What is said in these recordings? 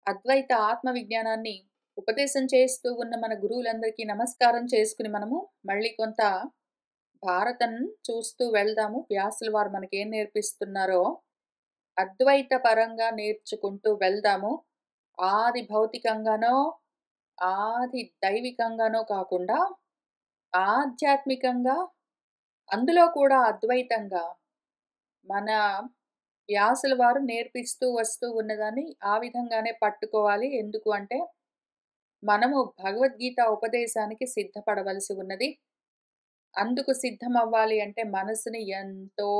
అద్వైత ఆత్మ విజ్ఞానాన్ని ఉపదేశం చేస్తూ ఉన్న మన గురువులందరికీ నమస్కారం చేసుకుని మనము మళ్ళీ కొంత భారతం చూస్తూ వెళ్దాము. వ్యాసుల వారు మనకేం నేర్పిస్తున్నారో అద్వైత పరంగా నేర్చుకుంటూ వెళ్దాము. ఆది భౌతికంగానో ఆది దైవికంగానో కాకుండా ఆధ్యాత్మికంగా, అందులో కూడా అద్వైతంగా మన వ్యాసుల వారు నేర్పిస్తూ వస్తూ ఉన్నదాన్ని ఆ విధంగానే పట్టుకోవాలి. ఎందుకు అంటే మనము భగవద్గీత ఉపదేశానికి సిద్ధపడవలసి ఉన్నది. అందుకు సిద్ధమవ్వాలి అంటే మనసుని ఎంతో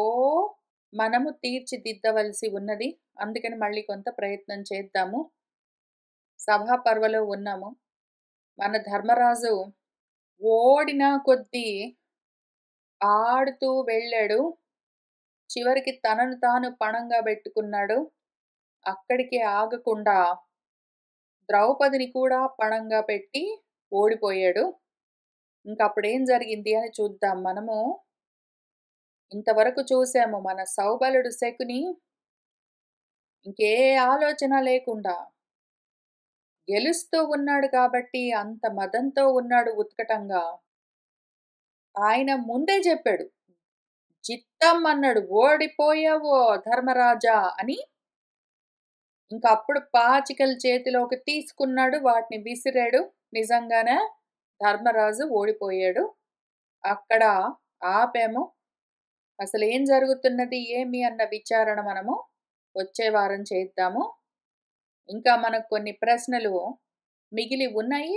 మనము తీర్చిదిద్దవలసి ఉన్నది. అందుకని మళ్ళీ కొంత ప్రయత్నం చేద్దాము. సభా పర్వలో ఉన్నాము. మన ధర్మరాజు ఓడిన కొద్దీ ఆడుతూ వెళ్ళాడు. చివరికి తనను తాను పణంగా పెట్టుకున్నాడు. అక్కడికే ఆగకుండా ద్రౌపదిని కూడా పణంగా పెట్టి ఓడిపోయాడు. ఇంకప్పుడేం జరిగింది అని చూద్దాం మనము. ఇంతవరకు చూసాము మన సౌబలుడు శకుని ఇంకే ఆలోచన లేకుండా గెలుస్తూ ఉన్నాడు కాబట్టి అంత మదంతో ఉన్నాడు ఉత్కటంగా. ఆయన ముందే చెప్పాడు, చిత్తం అన్నాడు, ఓడిపోయావో ధర్మరాజా అని. ఇంకా అప్పుడు పాచికలు చేతిలోకి తీసుకున్నాడు, వాటిని విసిరాడు. నిజంగానే ధర్మరాజు ఓడిపోయాడు. అక్కడ ఆపాము. అసలు ఏం జరుగుతున్నది ఏమి అన్న విచారణ మనము వచ్చే వారం చేద్దాము. ఇంకా మనకు కొన్ని ప్రశ్నలు మిగిలి ఉన్నాయి.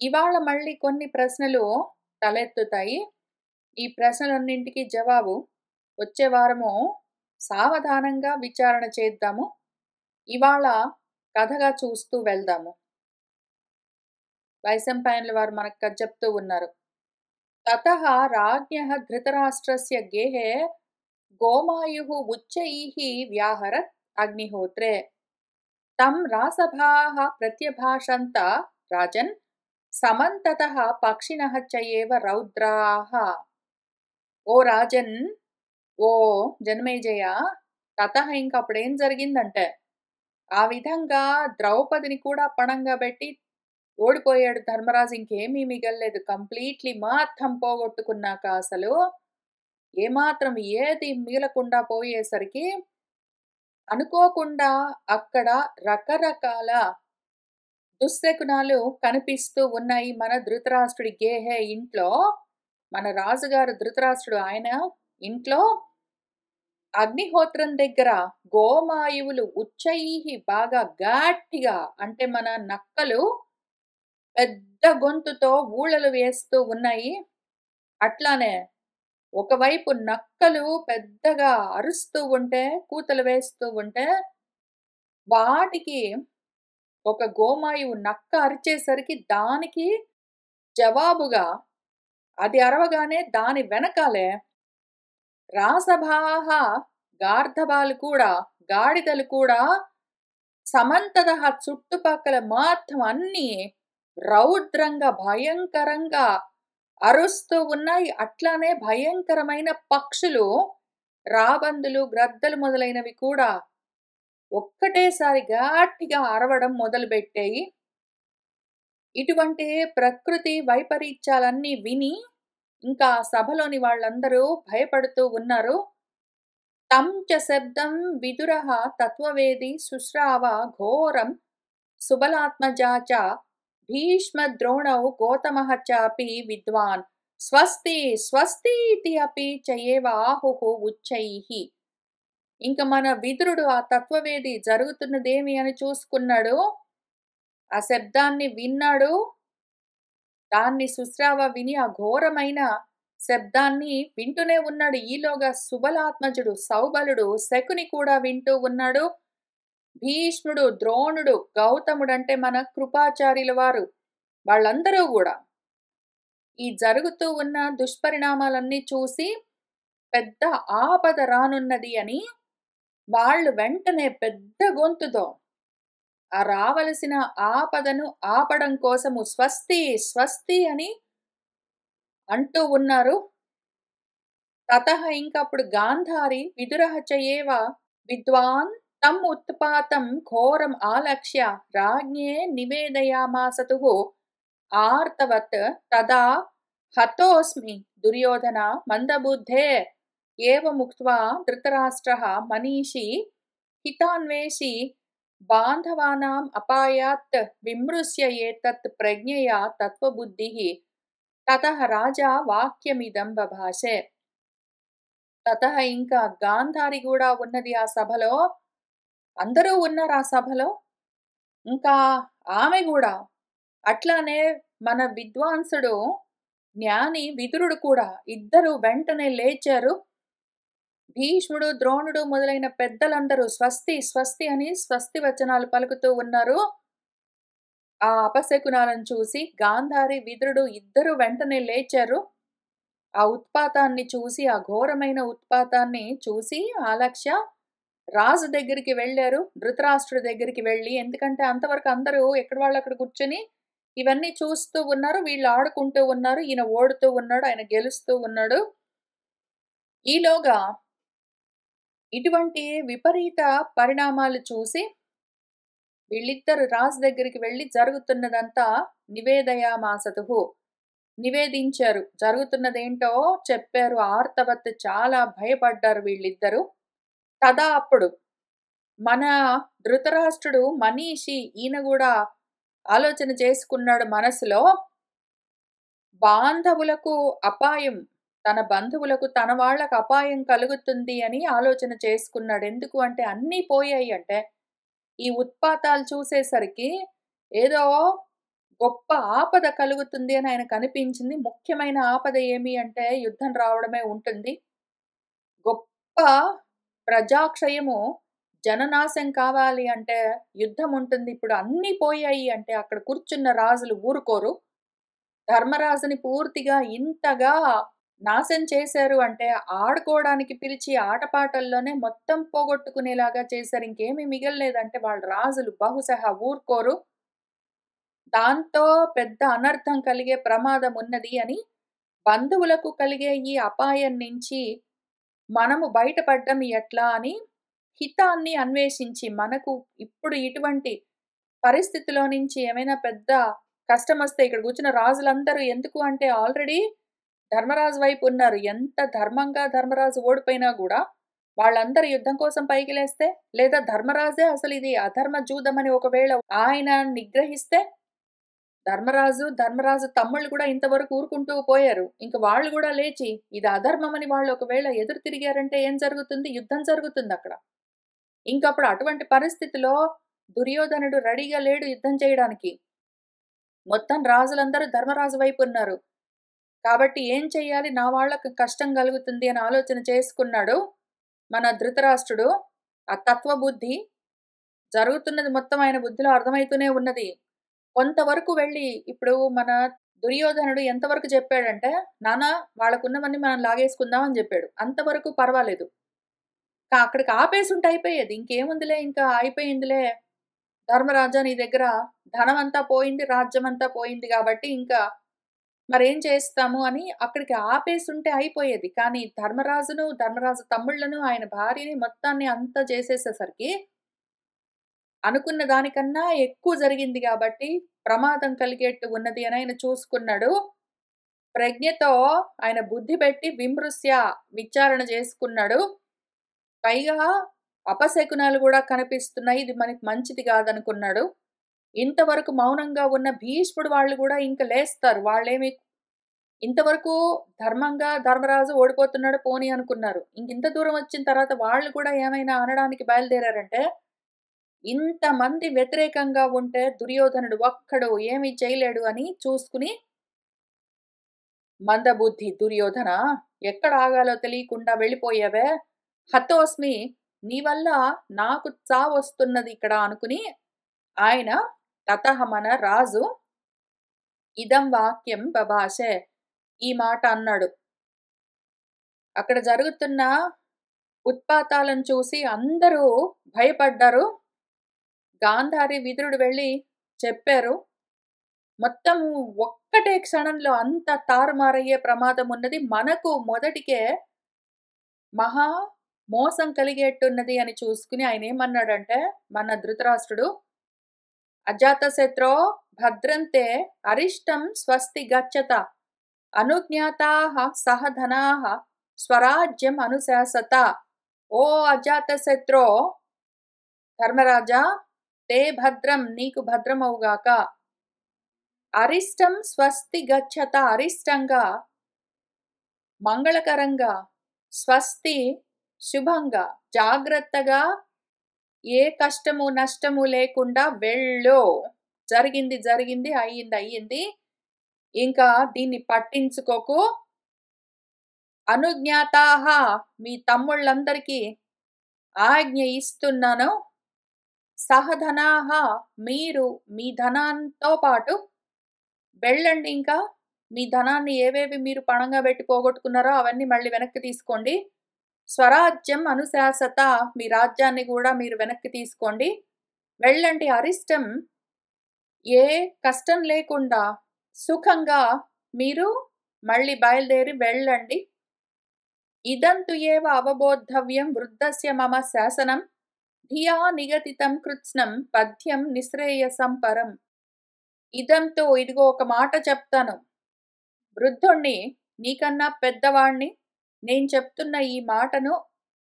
ఇవాళ మళ్ళీ కొన్ని ప్రశ్నలు తలెత్తుతాయి. ఈ ప్రశ్నలన్నింటికీ జవాబు వచ్చే వారము సావధానంగా విచారణ చేద్దాము. ఇవాళ కథగా చూస్తూ వెళ్దాము. వైశంపాయనుల వారు మనకు కథ చెప్తూ ఉన్నారు. తతః రాజ్ఞః ధృతరాష్ట్రస్య గేహే గోమాయుః ఉచ్చైః వ్యాహరత్ అగ్నిహోత్రే తం రాసభాః ప్రత్యభాషంత రాజన్ సమంతతః పక్షిణః చ ఏవ రౌద్రాః. ఓ రాజన్, ఓ జనమేజయ, తతః ఇంకప్పుడేం జరిగిందంటే ఆ విధంగా ద్రౌపదిని కూడా పణంగా పెట్టి ఓడిపోయాడు ధర్మరాజు. ఇంకేమీ మిగల్లేదు. కంప్లీట్లీ మొత్తం పోగొట్టుకున్నాక అసలు ఏమాత్రం ఏది మిగలకుండా పోయేసరికి అనుకోకుండా అక్కడ రకరకాల దుశ్శకునాలు కనిపిస్తూ ఉన్నాయి. మన ధృతరాష్ట్రుడి గేహే ఇంట్లో, మన రాజుగారు ధృతరాష్ట్రుడు ఆయన ఇంట్లో అగ్నిహోత్రం దగ్గర గోమాయువులు ఉచ్చైహి బాగా గట్టిగా, అంటే మన నక్కలు పెద్ద గొంతుతో ఊళలు వేస్తూ ఉన్నాయి. అట్లానే ఒకవైపు నక్కలు పెద్దగా అరుస్తూ ఉంటే, కూతలు వేస్తూ ఉంటే, వాటికి ఒక గోమాయువు నక్క అరిచేసరికి దానికి జవాబుగా అది అరవగానే దాని వెనకాలే రాసభాహ గార్ధబాలు కూడా, గాడిదలు కూడా సమంతద చుట్టుపక్కల మొత్తం అన్ని రౌద్రంగా భయంకరంగా అరుస్తూ ఉన్నాయి. అట్లానే భయంకరమైన పక్షులు, రాబందులు, గ్రద్దలు మొదలైనవి కూడా ఒక్కటేసారి గట్టిగా అరవడం మొదలుపెట్టాయి. ఇటువంటి ప్రకృతి వైపరీత్యాలన్నీ విని ఇంకా సభలోని వాళ్ళందరూ భయపడుతూ ఉన్నారు. తం చ శబ్దం విదురః తత్వవేది శుశ్రావ ఘోరం సుబలాత్మజా చ భీష్మద్రోణౌ గౌతమః చాపి విద్వాన్ స్వస్తి స్వస్తి ఇతి అపి చ ఏవ ఆహుః ఉచ్చైః. ఇంక మన విదురుడు ఆ తత్వవేది జరుగుతున్నదేమి అని చూసుకున్నాడు. ఆ శబ్దాన్ని విన్నాడు. దాన్ని శుశ్రావ విని ఆ ఘోరమైన శబ్దాన్ని వింటూనే ఉన్నాడు. ఈలోగా సుబలాత్మజుడు సౌబలుడు శకుని కూడా వింటూ ఉన్నాడు. భీష్ముడు, ద్రోణుడు, గౌతముడు అంటే మన కృపాచార్యుల వారు, వాళ్ళందరూ కూడా ఈ జరుగుతూ ఉన్న దుష్పరిణామాలన్నీ చూసి పెద్ద ఆపద రానున్నది అని వాళ్ళు వెంటనే పెద్ద గొంతుతో ఆ రావలసిన ఆపదను ఆపడం కోసము స్వస్తి స్వస్తి అని అంటూ ఉన్నారు. తతః ఇంకప్పుడు గాంధారి విదురః చ ఏవ విద్వాన్ తమ్ ఉత్పాతం ఘోరం ఆలక్ష్య రాజ్ఞే నివేదయామాసతుః ఆర్తవత్ తదా హతోస్మి దుర్యోధన మందబుద్ధే ఏవముక్త్వా ధృతరాష్ట్రः మనీషీ హితాన్వేషీ బాంధవానాం అపాయాత్ విమృశ్య ఏతత్ ప్రజ్ఞయా తత్వబుద్ధిః తతః రాజా వాక్యమిదం బభాషే. తతః ఇంకా గాంధారి కూడా ఉన్నది ఆ సభలో. అందరూ ఉన్నారు ఆ సభలో. ఇంకా ఆమె కూడా. అట్లానే మన విద్వాంసుడు, జ్ఞాని విదురుడు కూడా ఇద్దరు వెంటనే లేచారు. భీష్ముడు, ద్రోణుడు మొదలైన పెద్దలందరూ స్వస్తి స్వస్తి అని స్వస్తి వచనాలు పలుకుతూ ఉన్నారు. ఆ అపశకునాలను చూసి గాంధారి, విదురుడు ఇద్దరు వెంటనే లేచారు. ఆ ఉత్పాతాన్ని చూసి, ఆ ఘోరమైన ఉత్పాతాన్ని చూసి ఆలక్ష్య రాజు దగ్గరికి వెళ్ళారు. ధృతరాష్ట్రుడి దగ్గరికి వెళ్ళి, ఎందుకంటే అంతవరకు అందరూ ఎక్కడ వాళ్ళు అక్కడ కూర్చొని ఇవన్నీ చూస్తూ ఉన్నారు. వీళ్ళు ఆడుకుంటూ ఉన్నారు. ఈయన ఓడుతూ ఉన్నాడు, ఆయన గెలుస్తూ ఉన్నాడు. ఈలోగా ఇటువంటి విపరీత పరిణామాలు చూసి వీళ్ళిద్దరు రాజు దగ్గరికి వెళ్ళి జరుగుతున్నదంతా నివేదయామాసతుః నివేదించారు. జరుగుతున్నదేంటో చెప్పారు. ఆర్తవత్ చాలా భయపడ్డారు వీళ్ళిద్దరూ. తదా అప్పుడు మన ధృతరాష్ట్రుడు మనీషి ఈయన కూడా ఆలోచన చేసుకున్నాడు మనసులో. బాంధవులకు అపాయం, తన బంధువులకు తన వాళ్ళకు అపాయం కలుగుతుంది అని ఆలోచన చేసుకున్నాడు. ఎందుకు అంటే అన్నీ పోయాయి. అంటే ఈ ఉత్పాతాలు చూసేసరికి ఏదో గొప్ప ఆపద కలుగుతుంది అని ఆయనకు అనిపించింది. ముఖ్యమైన ఆపద ఏమి అంటే యుద్ధం రావడమే ఉంటుంది. గొప్ప ప్రజాక్షయము, జననాశం కావాలి అంటే యుద్ధం ఉంటుంది. ఇప్పుడు అన్నీ పోయాయి అంటే అక్కడ కూర్చున్న రాజులు ఊరుకోరు. ధర్మరాజుని పూర్తిగా ఇంతగా నాశనం చేశారు అంటే ఆడుకోవడానికి పిలిచి ఆటపాటల్లోనే మొత్తం పోగొట్టుకునేలాగా చేశారు. ఇంకేమీ మిగలలేదంటే వాళ్ళ రాజులు బహుశః ఊరుకోరు. దాంతో పెద్ద అనర్థం కలిగే ప్రమాదం ఉన్నది అని బంధువులకు కలిగే ఈ అపాయం నుంచి మనము బయటపడ్డం ఎట్లా అని హితాన్ని అన్వేషించి, మనకు ఇప్పుడు ఇటువంటి పరిస్థితిలో నుంచి ఏమైనా పెద్ద కష్టమొస్తే ఇక్కడ కూర్చున్న రాజులందరూ ఎందుకు అంటే ఆల్రెడీ ధర్మరాజు వైపు ఉన్నారు. ఎంత ధర్మంగా ధర్మరాజు ఓడిపోయినా గూడా వాళ్ళందరూ యుద్ధం కోసం పైకి లేస్తే, లేదా ధర్మరాజే అసలు ఇది అధర్మ జూదమని ఒకవేళ ఆయన నిగ్రహిస్తే, ధర్మరాజు తమ్ముళ్ళు కూడా ఇంతవరకు ఊరుకుంటూ పోయారు. ఇంక వాళ్ళు గూడా లేచి ఇది అధర్మమని వాళ్ళు ఒకవేళ ఎదురు తిరిగారంటే ఏం జరుగుతుంది? యుద్ధం జరుగుతుందక్కడ. ఇంకప్పుడు అటువంటి పరిస్థితిలో దుర్యోధనుడు రెడీగా లేడు యుద్ధం చేయడానికి. మొత్తం రాజులందరూ ధర్మరాజు వైపు ఉన్నారు. కాబట్టి ఏం చెయ్యాలి? నా వాళ్ళకి కష్టం కలుగుతుంది అని ఆలోచన చేసుకున్నాడు మన ధృతరాష్ట్రుడు. ఆ తత్వబుద్ధి జరుగుతున్నది మొత్తం ఆయన బుద్ధిలో అర్థమైతూనే ఉన్నది. కొంతవరకు వెళ్ళి ఇప్పుడు మన దుర్యోధనుడు ఎంతవరకు చెప్పాడంటే, నాన్న వాళ్ళకున్నవన్నీ మనం లాగేసుకుందాం అని చెప్పాడు. అంతవరకు పర్వాలేదు. అక్కడికి ఆపేసుంటే అయిపోయేది. ఇంకేముందిలే, ఇంకా అయిపోయిందిలే. ధర్మరాజా నీ దగ్గర ధనమంతా పోయింది, రాజ్యమంతా పోయింది కాబట్టి ఇంకా మరేం చేస్తాము అని అక్కడికి ఆపేసుంటే అయిపోయేది. కానీ ధర్మరాజు తమ్ముళ్ళను, ఆయన భార్యని మొత్తాన్ని అంతా చేసేసేసరికి అనుకున్న దానికన్నా ఎక్కువ జరిగింది కాబట్టి ప్రమాదం కలిగేట్టు ఉన్నది అని ఆయన చూసుకున్నాడు. ప్రజ్ఞతో ఆయన బుద్ధి పెట్టి విచారణ చేసుకున్నాడు. పైగా అపశకునాలు కూడా కనిపిస్తున్నాయి. ఇది మనకి మంచిది కాదనుకున్నాడు. ఇంతవరకు మౌనంగా ఉన్న భీష్ముడు వాళ్ళు కూడా ఇంక లేస్తారు. వాళ్ళేమి ఇంతవరకు ధర్మంగా ధర్మరాజు ఓడిపోతున్నాడు పోనీ అనుకున్నారు. ఇంత దూరం వచ్చిన తర్వాత వాళ్ళు కూడా ఏమైనా అనడానికి బయలుదేరారంటే, ఇంతమంది వ్యతిరేకంగా ఉంటే దుర్యోధనుడు ఒక్కడు ఏమీ చేయలేడు అని చూసుకుని, మందబుద్ధి దుర్యోధన, ఎక్కడ ఆగాలో తెలియకుండా వెళ్ళిపోయావే, హతోస్మి, నీ వల్ల నాకు చావొస్తున్నది ఇక్కడ అనుకుని ఆయన తతః మన రాజు ఇదం వాక్యం బభాషే, ఈ మాట అన్నాడు. అక్కడ జరుగుతున్న ఉత్పాతాలను చూసి అందరూ భయపడ్డారు. గాంధారి, విదురుడు వెళ్ళి చెప్పారు. మొత్తం ఒక్కటే క్షణంలో అంత తారుమారయ్యే ప్రమాదం ఉన్నది. మనకు మొదటికే మహా మోసం కలిగేట్టున్నది అని చూసుకుని ఆయనేమన్నాడంటే మన ధృతరాష్ట్రుడు, అజాతశత్రో భద్రంతే అరిష్టం స్వస్తి గచ్చత అనుజ్ఞాతాః సహ ధనాః స్వరాజ్యం అనుశాసత. ఓ అజాతశత్రో, ధర్మరాజా, తే భద్రం, నీకు భద్రమవుగాక. అరిష్టం స్వస్తి గచ్చత, అరిష్టంగా, మంగళకరంగా, స్వస్తి శుభంగా, జాగ్రత్తగా, ఏ కష్టము నష్టము లేకుండా వెళ్ళు. జరిగింది జరిగింది, అయ్యింది అయ్యింది, ఇంకా దీన్ని పట్టించుకోకు. అనుజ్ఞాతాః, మీ తమ్ముళ్ళందరికీ ఆజ్ఞ ఇస్తున్నాను. సహధనాః, మీరు మీ ధనంతో పాటు వెళ్ళండి. ఇంకా మీ ధనాన్ని ఏవేవి మీరు పణంగా పెట్టి పోగొట్టుకున్నారో అవన్నీ మళ్ళీ వెనక్కి తీసుకోండి. స్వరాజ్యం అనుశాసత, మీ రాజ్యాన్ని కూడా మీరు వెనక్కి తీసుకోండి. వెళ్ళండి. అరిష్టం, ఏ కష్టం లేకుండా సుఖంగా మీరు మళ్ళీ బయలుదేరి వెళ్ళండి. ఇదంతు ఏవ అవబోద్ధవ్యం వృద్ధస్య మమ శాసనం ధియా నిగదితం కృత్స్నం పద్యం నిశ్రేయసం పరం. ఇదంతో, ఇదిగో ఒక మాట చెప్తాను. వృద్ధుణ్ణి, నీకన్నా పెద్దవాణ్ణి, నేను చెప్తున్న ఈ మాటను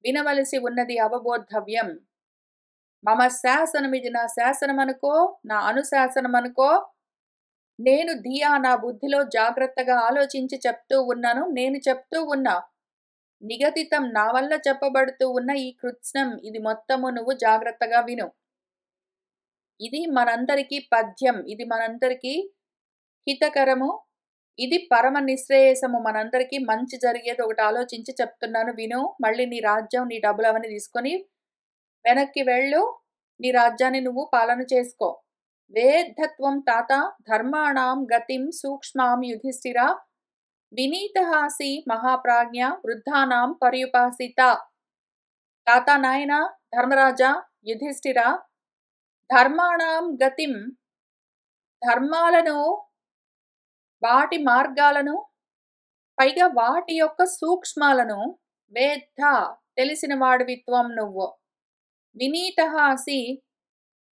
వినవలసి ఉన్నది. అవబోద్ధవ్యం, మమ శాసనం, ఇది నా శాసనం అనుకో, నా అనుశాసనం అనుకో. నేను ధియా, నా బుద్ధిలో జాగ్రత్తగా ఆలోచించి చెప్తూ ఉన్నాను. నేను చెప్తూ ఉన్నా. నిగదితం, నా వల్ల చెప్పబడుతూ ఉన్న ఈ కృత్స్నం, ఇది మొత్తము నువ్వు జాగ్రత్తగా విను. ఇది మనందరికీ పద్యం, ఇది మనందరికీ హితకరము, ఇది పరమ నిశ్రేయసము, మనందరికీ మంచి జరిగేది ఒకటి ఆలోచించి చెప్తున్నాను, విను. మళ్ళీ నీ రాజ్యం, నీ డబ్బులు అవన్నీ తీసుకొని వెనక్కి వెళ్ళు. నీ రాజ్యాన్ని నువ్వు పాలన చేసుకో. వేద్ధత్వం తాత ధర్మాణం గతిం సూక్ష్మాం యుధిష్ఠిర వినీతహాసి మహాప్రాజ్ఞ వృద్ధానాం పర్యుపాసిత. తాత, నాయన, ధర్మరాజా, యుధిష్ఠిర, ధర్మాణం గతిం, ధర్మాలను, వాటి మార్గాలను, పైగా వాటి యొక్క సూక్ష్మాలను, వేద్ధ, తెలిసిన వాడివి త్వం నువ్వు, వినీతహాసి,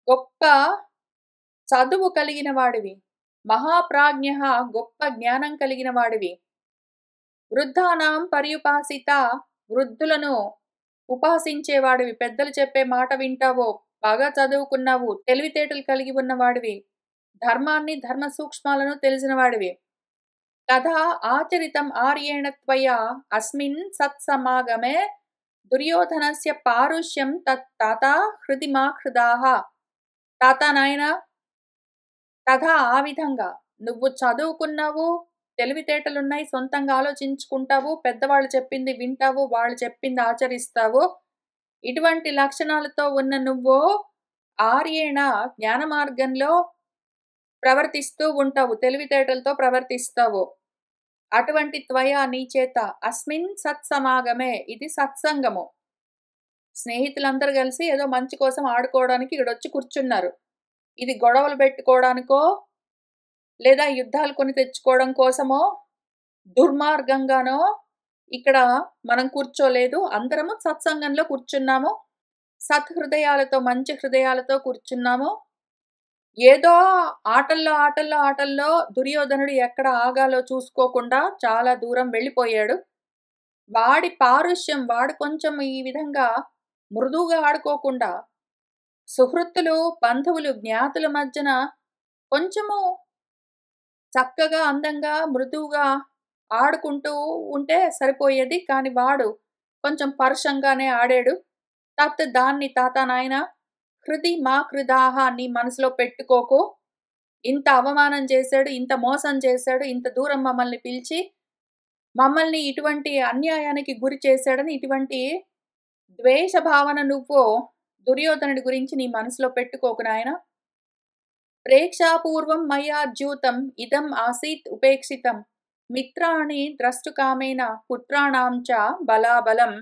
గొప్ప చదువు కలిగిన వాడివి, మహాప్రాజ్ఞ, గొప్ప జ్ఞానం కలిగిన వాడివి, వృద్ధానాం పర్యుపాసిత, వృద్ధులను ఉపాసించేవాడివి, పెద్దలు చెప్పే మాట వింటావో, బాగా చదువుకున్నావు, తెలివితేటలు కలిగి ఉన్నవాడివి, ధర్మాన్ని, ధర్మ సూక్ష్మాలను తెలిసిన వాడివి. తథా ఆచరితం ఆర్యేణ త్వయా అస్మిన్ సత్సమాగమే దుర్యోధనస్య పారుష్యం తత్ తాత హృది మా హృదాః. తాత, నాయన, తథా, ఆ విధంగా నువ్వు చదువుకున్నావు, తెలివితేటలున్నాయి, సొంతంగా ఆలోచించుకుంటావు, పెద్దవాళ్ళు చెప్పింది వింటావు, వాళ్ళు చెప్పింది ఆచరిస్తావు. ఇటువంటి లక్షణాలతో ఉన్న నువ్వు ఆర్యేణ, జ్ఞాన మార్గంలో ప్రవర్తిస్తూ ఉంటావు, తెలివితేటలతో ప్రవర్తిస్తావు. అటువంటి త్వయ, నీ చేత, అస్మిన్ సత్సమాగమే, ఇది సత్సంగము. స్నేహితులందరూ కలిసి ఏదో మంచి కోసం ఆడుకోవడానికి ఇక్కడొచ్చి కూర్చున్నారు. ఇది గొడవలు పెట్టుకోవడానికో లేదా యుద్ధాలు కొని తెచ్చుకోవడం కోసమో దుర్మార్గంగానో ఇక్కడ మనం కూర్చోలేదు. అందరము సత్సంగంలో కూర్చున్నాము. సత్హృదయాలతో, మంచి హృదయాలతో కూర్చున్నాము. ఏదో ఆటల్లో దుర్యోధనుడు ఎక్కడ ఆగాలో చూసుకోకుండా చాలా దూరం వెళ్ళిపోయాడు. వాడి పారుష్యం, వాడు కొంచెం ఈ విధంగా మృదువుగా ఆడుకోకుండా, సుహృత్తులు, బంధువులు, జ్ఞాతుల మధ్యన కొంచెము చక్కగా, అందంగా, మృదువుగా ఆడుకుంటూ ఉంటే సరిపోయేది. కాని వాడు కొంచెం పరుషంగానే ఆడాడు. దాన్ని తాత, నాయన, హృది మా కృదాహ, నీ మనసులో పెట్టుకోకు. ఇంత అవమానం చేశాడు, ఇంత మోసం చేశాడు, ఇంత దూరం మమ్మల్ని పిలిచి మమ్మల్ని ఇటువంటి అన్యాయానికి గురి చేశాడని ఇటువంటి ద్వేష భావన నువ్వు దుర్యోధనుడి గురించి నీ మనసులో పెట్టుకోకు నాయన. ప్రేక్షాపూర్వం మయాజ్యూతం ఇదం ఆసీత్ ఉపేక్షితం మిత్రాణి ద్రష్టుకామేన పుత్రాణాం చ బలాబలం.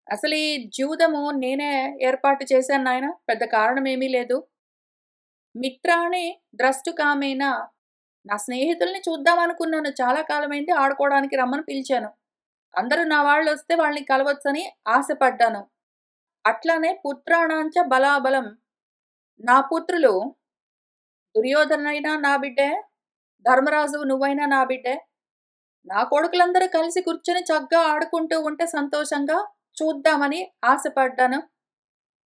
అసలు ఈ జూదము నేనే ఏర్పాటు చేశాను నాయన, పెద్ద కారణమేమీ లేదు. మిత్రాణి ద్రష్టుకామేన, నా స్నేహితుల్ని చూద్దామనుకున్నాను, చాలా కాలమైంది, ఆడుకోవడానికి రమ్మని పిలిచాను. అందరూ నా వాళ్ళొస్తే వాళ్ళని కలవచ్చని ఆశపడ్డాను. అట్లానే పుత్రాణాంచ బలాబలం. నా పుత్రులు దుర్యోధనైనా నా బిడ్డే, ధర్మరాజువు నువ్వైనా నా బిడ్డే. నా కొడుకులందరూ కలిసి కూర్చొని చక్కగా ఆడుకుంటూ ఉంటే సంతోషంగా చూద్దామని ఆశపడ్డాను.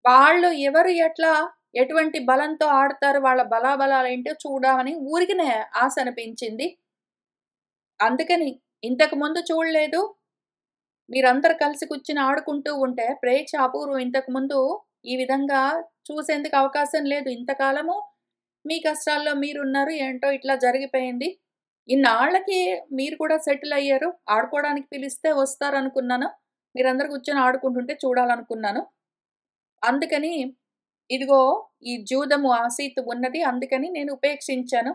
వాళ్ళు ఎవరు ఎట్లా ఎటువంటి బలంతో ఆడతారు, వాళ్ళ బలాబలాలేంటో చూడమని ఊరికినే ఆశ అనిపించింది. అందుకని ఇంతకు ముందు చూడలేదు. మీరందరూ కలిసి కూర్చొని ఆడుకుంటూ ఉంటే ప్రేక్ష అపూర్వం. ఇంతకుముందు ఈ విధంగా చూసేందుకు అవకాశం లేదు. ఇంతకాలము మీ కష్టాల్లో మీరున్నారు. ఏంటో ఇట్లా జరిగిపోయింది. ఇన్నాళ్ళకి మీరు కూడా సెటిల్ అయ్యారు. ఆడుకోవడానికి పిలిస్తే వస్తారనుకున్నాను. మీరందరూ కూర్చొని ఆడుకుంటుంటే చూడాలనుకున్నాను. అందుకని ఇదిగో ఈ జూదము ఆసీతు ఉన్నది. అందుకని నేను ఉపేక్షించాను.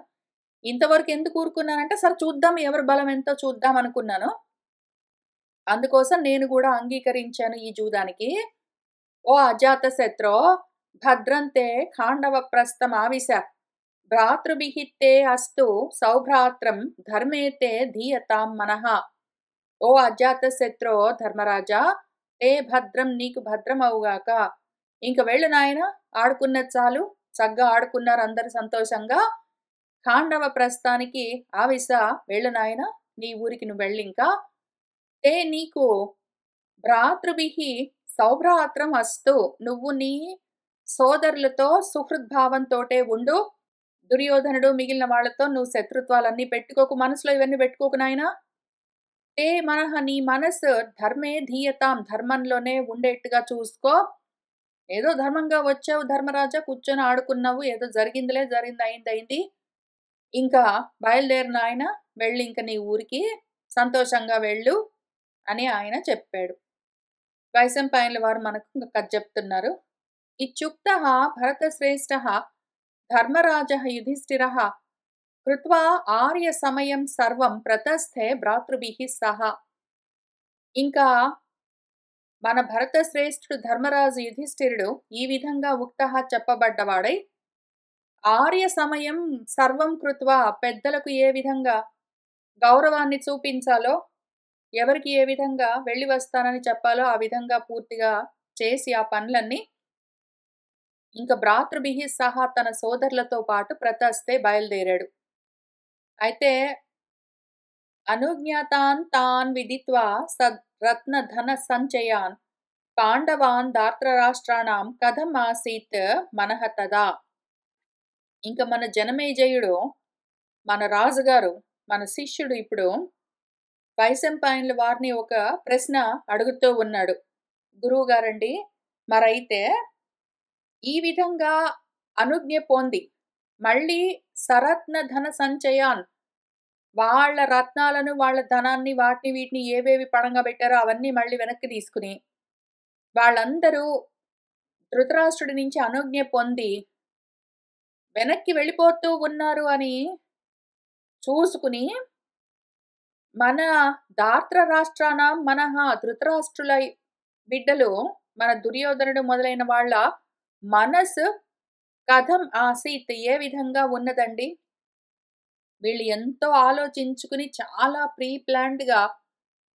ఇంతవరకు ఎందుకు ఊరుకున్నానంటే సరే చూద్దాం ఎవరి బలం ఎంతో చూద్దాం అనుకున్నాను. అందుకోసం నేను గూడా అంగీకరించాను ఈ జూదానికి. ఓ అజాతశత్రో భద్రంతే ఖాండవప్రస్థమావిశ భ్రాతృభిహిత్తే అస్తు సౌభ్రాత్రం ధర్మేతే ధీయతాం మనః. ఓ అజాతశత్రో ధర్మరాజా, ఏ భద్రం నీకు భద్రమవుగాక. ఇంక వెళ్ళు నాయనా, ఆడుకున్నది చాలు. చక్కగా ఆడుకున్నారు అందరూ సంతోషంగా. ఖాండవ ప్రస్థానికి ఆవిశ, వెళ్ళు నాయనా, నీ ఊరికి నువ్వు వెళ్ళింకా. తే నీకు భ్రాతృభిః సౌభ్రాత్రం అస్తు. నువ్వు నీ సోదరులతో సుహృద్భావంతోటే ఉండు. దుర్యోధనుడు మిగిలిన వాళ్ళతో నువ్వు శత్రుత్వాలన్నీ పెట్టుకోకు. మనసులో ఇవన్నీ పెట్టుకోకు నాయనా. తే మనః నీ మనసు ధర్మే ధీయతాం. ధర్మంలోనే ఉండేట్టుగా చూసుకో. ఏదో ధర్మంగా వచ్చావు ధర్మరాజా, కూర్చొని ఆడుకున్నావు. ఏదో జరిగిందిలే, జరిగింది అయింది. ఇంకా బయలుదేరు నాయనా, వెళ్ళి ఇంక నీ ఊరికి సంతోషంగా వెళ్ళు అని ఆయన చెప్పాడు. వైశంపాయనుల వారు మనకు ఇంక కథ చెప్తున్నారు. ఇత్యుక్తః భరతశ్రేష్ఠః ధర్మరాజः యుధిష్ఠిరः కృత్వా ఆర్యసమయం సర్వం ప్రతస్థే భ్రాతృభిః సహ. ఇంకా మన భరతశ్రేష్ఠుడు ధర్మరాజు యుధిష్ఠిరుడు ఈ విధంగా ఉక్తః చెప్పబడ్డవాడై, ఆర్య సమయం సర్వం కృత్వా, పెద్దలకు ఏ విధంగా గౌరవాన్ని చూపించాలో, ఎవరికి ఏ విధంగా వెళ్ళి వస్తానని చెప్పాలో ఆ విధంగా పూర్తిగా చేసి ఆ పనులన్నీ ఇంక భ్రాతృభిః సహా తన సోదరులతో పాటు ప్రతస్థే బయలుదేరాడు. అయితే అనుజ్ఞాతాన్ తాన్ విదిత్వా రత్నధన సంచయాన్ పాండవాన్ దార్తరాష్ట్రాణం కథం ఆసీత్ మనః తదా. ఇంక మన జనమేజయుడు, మన రాజుగారు, మన శిష్యుడు ఇప్పుడు వైశంపాయనుల వారిని ఒక ప్రశ్న అడుగుతూ ఉన్నాడు. గురువు గారండి, మరైతే ఈ విధంగా అనుజ్ఞ పొంది మళ్ళీ సరత్న ధన సంచయాన్, వాళ్ళ రత్నాలను, వాళ్ళ ధనాన్ని, వాటిని వీటిని ఏవేవి పణంగా పెట్టారో అవన్నీ మళ్ళీ వెనక్కి తీసుకుని, వాళ్ళందరూ ధృతరాష్ట్రుడి నుంచి అనుజ్ఞ పొంది వెనక్కి వెళ్ళిపోతూ ఉన్నారు అని చూసుకుని, మన దార్త్ర రాష్ట్రానం మనః, ధృతరాష్ట్రుల బిడ్డలు, మన దుర్యోధనుడు మొదలైన వాళ్ళ మనసు కథం ఆసీత్, ఏ విధంగా ఉన్నదండి. వీళ్ళు ఎంతో ఆలోచించుకుని చాలా ప్రీ ప్లాన్డ్‌గా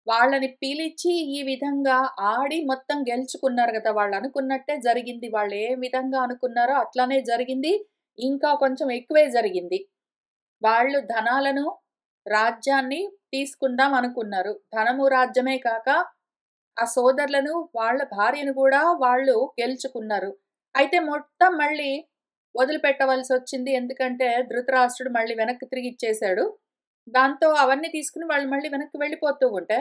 వాళ్ళని పిలిచి ఈ విధంగా ఆడి మొత్తం గెలుచుకున్నారు గదా! వాళ్ళు అనుకున్నట్టే జరిగింది. వాళ్ళు ఏ విధంగా అనుకున్నారో అట్లానే జరిగింది. ఇంకా కొంచెం ఎక్కువే జరిగింది. వాళ్ళు ధనాలను, రాజ్యాన్ని తీసుకుందాం అనుకున్నారు. ధనము, రాజ్యమే కాక ఆ సోదరులను, వాళ్ళ భార్యను గూడా వాళ్ళు గెలుచుకున్నారు. అయితే మొత్తం మళ్ళీ వదిలిపెట్టవలసొచ్చింది. ఎందుకంటే ధృతరాష్ట్రుడు మళ్ళీ వెనక్కి తిరిగి ఇచ్చేసాడు. దాంతో అవన్నీ తీసుకొని వాళ్ళు మళ్ళీ వెనక్కి వెళ్ళిపోతూ ఉంటే,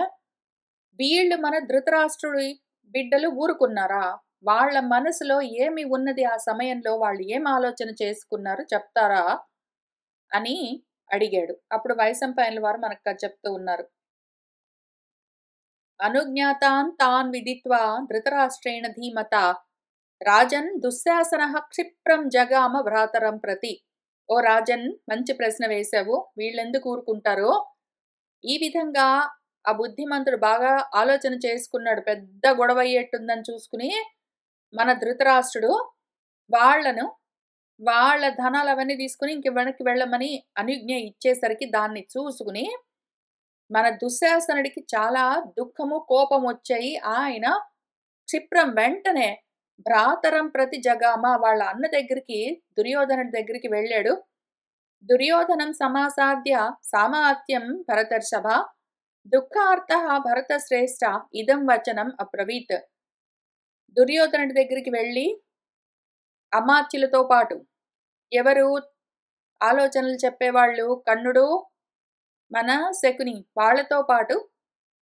వీళ్ళు మన ధృతరాష్ట్రుడి బిడ్డలు ఊరుకున్నారా? వాళ్ళ మనసులో ఏమి ఉన్నది ఆ సమయంలో? వాళ్ళు ఏం ఆలోచన చేసుకున్నారు చెప్తారా? అని అడిగాడు. అప్పుడు వైశంపాయనుల వారు మనకు కథ చెప్తూ ఉన్నారు. అనుజ్ఞాతాన్ తాన్ విదిత్వా ధృతరాష్ట్రేణ ధీమతా రాజన్ దుశ్శాసనః క్షిప్రం జగామ భ్రాతరం ప్రతి. ఓ రాజన్, మంచి ప్రశ్న వేశావు. వీళ్ళెందుకు ఊరుకుంటారో? ఈ విధంగా ఆ బుద్ధిమంతుడు బాగా ఆలోచన చేసుకున్నాడు. పెద్ద గొడవ అయ్యేట్టుందని చూసుకుని మన ధృతరాష్ట్రుడు వాళ్ళను, వాళ్ళ ధనాలు అవన్నీ తీసుకుని ఇంక వెనక్కి వెళ్ళమని అనుజ్ఞ ఇచ్చేసరికి దాన్ని చూసుకుని మన దుశ్శాసనుడికి చాలా దుఃఖము, కోపం వచ్చాయి. ఆయన క్షిప్రం వెంటనే భ్రాతరం ప్రతి జగామ వాళ్ళ అన్న దగ్గరికి, దుర్యోధనుడి దగ్గరికి వెళ్ళాడు. దుర్యోధనం సమాసాద్య సామాత్యం భరతర్షభ దుఃఖార్తః భరతశ్రేష్ఠ ఇదం వచనం అబ్రవీత్. దుర్యోధనుడి దగ్గరికి వెళ్ళి అమాత్యులతో పాటు ఎవరు ఆలోచనలు చెప్పేవాళ్ళు, కర్ణుడు, మన శకుని వాళ్ళతో పాటు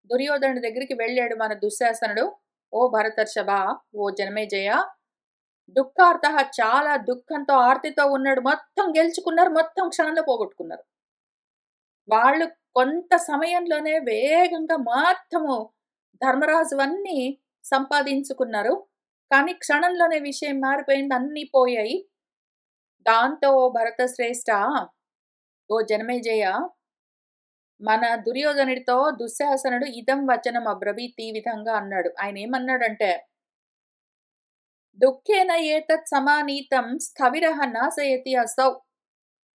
దుర్యోధనుడి దగ్గరికి వెళ్ళాడు మన దుశ్శాసనుడు. ఓ భరతర్షభ, ఓ జనమేజయ, దుఃఖార్త చాలా దుఃఖంతో ఆర్తితో ఉన్నాడు. మొత్తం గెలుచుకున్నారు, మొత్తం క్షణంలో పోగొట్టుకున్నారు. వాళ్ళు కొంత సమయంలోనే వేగంగా మొత్తము ధర్మరాజువన్నీ సంపాదించుకున్నారు. కానీ క్షణంలోనే విషయం మారిపోయింది, అన్నీ పోయాయి. దాంతో భరతశ్రేష్ఠ, ఓ జనమేజయ, మన దుర్యోధనుడితో దుశ్శాసనుడు ఇదం వచనం అబ్రవీత్ ఈ విధంగా అన్నాడు. ఆయన ఏమన్నాడంటే, దుఃఖేన ఏతత్ సమానీతం స్థవిరః నాశయతి అసౌ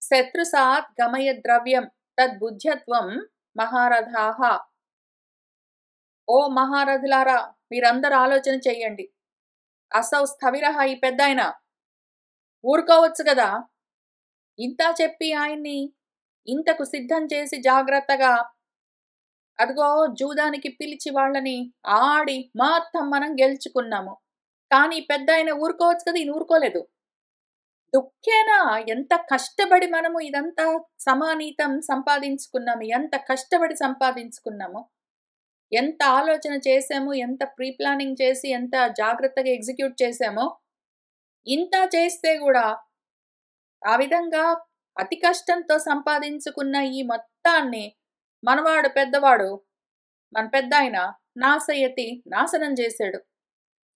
శత్రుసాత్ గమయ ద్రవ్యం తద్బుద్ధ్యత్వం మహారథాః. ఓ మహారథులారా, మీరందరూ ఆలోచన చెయ్యండి. అసౌ స్థవిరః, ఈ పెద్దాయన ఊరుకోవచ్చు కదా. ఇంత చెప్పి ఆయన్ని ఇంతకు సిద్ధం చేసి జాగ్రత్తగా అదిగో జూదానికి పిలిచి వాళ్ళని ఆడి మొత్తం మనం గెలుచుకున్నాము. కానీ పెద్ద ఆయన ఊరుకోవచ్చు కదా, ఈయన ఊరుకోలేదు. దుఃఖేనా, ఎంత కష్టపడి మనము ఇదంతా సమానీతం సంపాదించుకున్నాము, ఎంత కష్టపడి సంపాదించుకున్నాము, ఎంత ఆలోచన చేసాము, ఎంత ప్రీ ప్లానింగ్ చేసి ఎంత జాగ్రత్తగా ఎగ్జిక్యూట్ చేసామో. ఇంత చేస్తే కూడా ఆ విధంగా అతి కష్టంతో సంపాదించుకున్న ఈ మొత్తాన్ని మనవాడు పెద్దవాడు, మన పెద్ద ఆయన నాశయతి నాశనం చేశాడు.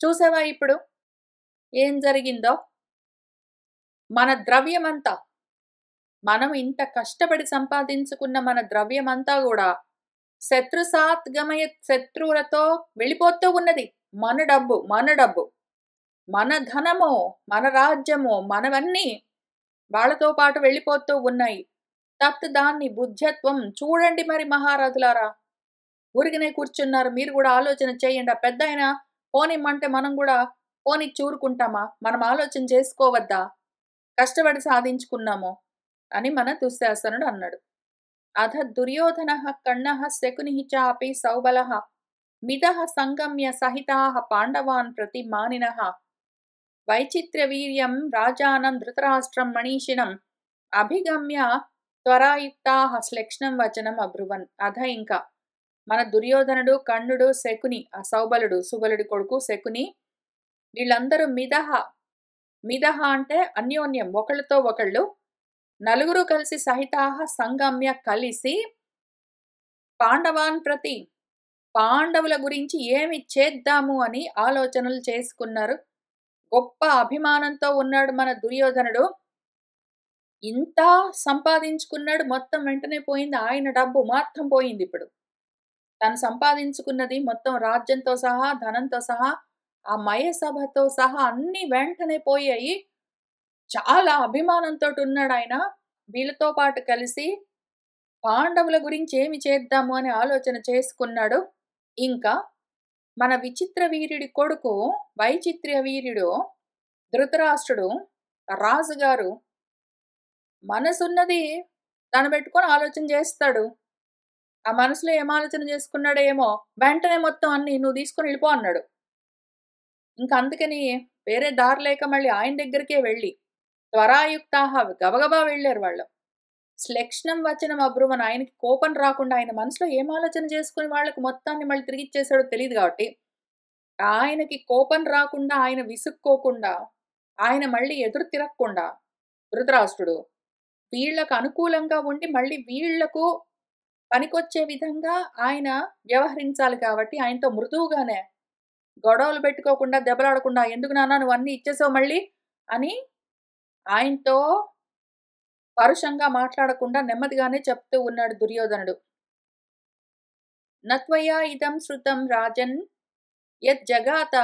చూసావా ఇప్పుడు ఏం జరిగిందో? మన ద్రవ్యమంతా, మనం ఇంత కష్టపడి సంపాదించుకున్న మన ద్రవ్యమంతా కూడా శత్రుసాత్ గమయ, శత్రువులతో వెళ్ళిపోతూ ఉన్నది. మన డబ్బు, మన ధనము, మన రాజ్యము, మనవన్నీ వాళ్ళతో పాటు వెళ్ళిపోతూ ఉన్నాయి. తత్ దాన్ని బుద్ధ్యత్వం, చూడండి మరి మహారాజులారా, ఊరికనే కూర్చున్నారు, మీరు కూడా ఆలోచన చేయండి. ఆ పెద్ద ఆయన పోనిమ్మంటే మనం కూడా పోని చూరుకుంటామా? మనం ఆలోచన చేసుకోవద్దా? కష్టపడి సాధించుకున్నాము అని మన దుశ్శాసనుడు అన్నాడు. అథ దుర్యోధన కర్ణః శకుని చాపి సౌబలః మిదః సంగమ్య సహితాః పాండవాన్ ప్రతి మానినః వైచిత్ర్యవీర్యం రాజానం ధృతరాష్ట్రం మనీషిణం అభిగమ్య త్వరాయుక్తాః శ్లేక్ష్ణం వచనం అబ్రువన్. అధ ఇంకా మన దుర్యోధనుడు, కర్ణుడు, శకుని, ఆ సౌబలుడు, సుబలుడి కొడుకు శకుని, వీళ్ళందరూ మిదహ అంటే అన్యోన్యం, ఒకళ్ళతో ఒకళ్ళు, నలుగురు కలిసి సహితాః సంగమ్య కలిసి పాండవాన్ ప్రతి, పాండవుల గురించి ఏమి చేద్దాము అని ఆలోచనలు చేసుకున్నారు. గొప్ప అభిమానంతో ఉన్నాడు మన దుర్యోధనుడు. ఇంత సంపాదించుకున్నాడు, మొత్తం వెంటనే పోయింది. ఆయన డబ్బు మొత్తం పోయింది. ఇప్పుడు తను సంపాదించుకున్నది మొత్తం రాజ్యంతో సహా, ధనంతో సహా, ఆ మయసభతో సహా అన్ని వెంటనే పోయాయి. చాలా అభిమానంతో ఉన్నాడు ఆయన. వీళ్ళతో పాటు కలిసి పాండవుల గురించి ఏమి చేద్దాము అని ఆలోచన చేసుకున్నాడు. ఇంకా మన విచిత్ర వీరుడి కొడుకు వైచిత్ర్య వీరుడు ధృతరాష్ట్రుడు, రాజుగారు, మనసున్నది తను పెట్టుకొని ఆలోచన చేస్తాడు. ఆ మనసులో ఏం ఆలోచన చేసుకున్నాడో ఏమో, వెంటనే మొత్తం అన్ని నువ్వు తీసుకొని వెళ్ళిపో అన్నాడు. ఇంకా అందుకని వేరే దారి లేక మళ్ళీ ఆయన దగ్గరికే వెళ్ళి త్వరాయుక్తాహ, గబగబా వెళ్ళారు వాళ్ళు. శ్లేక్ష్ణం వచనం అబ్రువన్, ఆయనకి కోపం రాకుండా, ఆయన మనసులో ఏం ఆలోచన చేసుకుని వాళ్ళకి మొత్తాన్ని మళ్ళీ తిరిగి ఇచ్చేసాడో తెలియదు కాబట్టి, ఆయనకి కోపం రాకుండా, ఆయన విసుక్కోకుండా, ఆయన మళ్ళీ ఎదురు తిరగకుండా ధృతరాష్ట్రుడు వీళ్లకు అనుకూలంగా ఉండి మళ్ళీ వీళ్లకు పనికొచ్చే విధంగా ఆయన వ్యవహరించాలి కాబట్టి ఆయనతో మృదువుగానే, గొడవలు పెట్టుకోకుండా, దెబ్బలాడకుండా, ఎందుకు నాన్న నువ్వు అన్నీ ఇచ్చేసావు మళ్ళీ అని ఆయనతో పరుషంగా మాట్లాడకుండా నెమ్మదిగానే చెప్తూ ఉన్నాడు దుర్యోధనుడు. నత్వయా ఇదం శృతం రాజన్ యత్ జగాత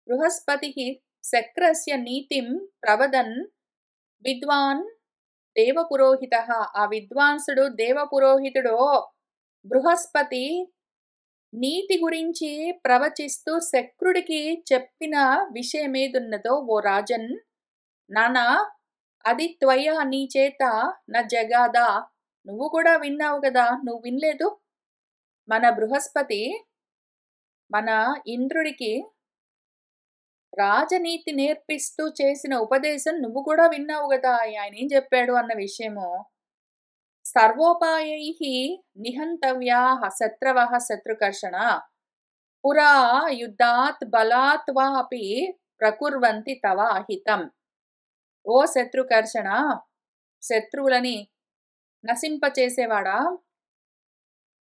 బృహస్పతిః శక్రస్య నీతిం ప్రవదన్ విద్వాన్ దేవపురోహితః. ఆ విద్వాంసుడు దేవపురోహితుడు బృహస్పతి నీతి గురించి ప్రవచిస్తూ శక్రుడికి చెప్పిన విషయమేదున్నదో ఓ రాజన్, నానా అది త్వయ నీ చేత నా జగాదా, నువ్వు కూడా విన్నావు కదా, నువ్వు వినలేదు? మన బృహస్పతి మన ఇంద్రుడికి రాజనీతి నేర్పిస్తూ చేసిన ఉపదేశం నువ్వు కూడా విన్నావు కదా, ఆయన ఏం చెప్పాడు అన్న విషయము. సర్వోపాయైః నిహంతవ్యాః శత్రవః శత్రుకర్షణ పురా యుద్ధాత్ బలాత్ వా అపి ప్రకుర్వంతి తవ అహితం. ఓ శత్రుకర్షణ, శత్రువులని నశింపచేసేవాడా,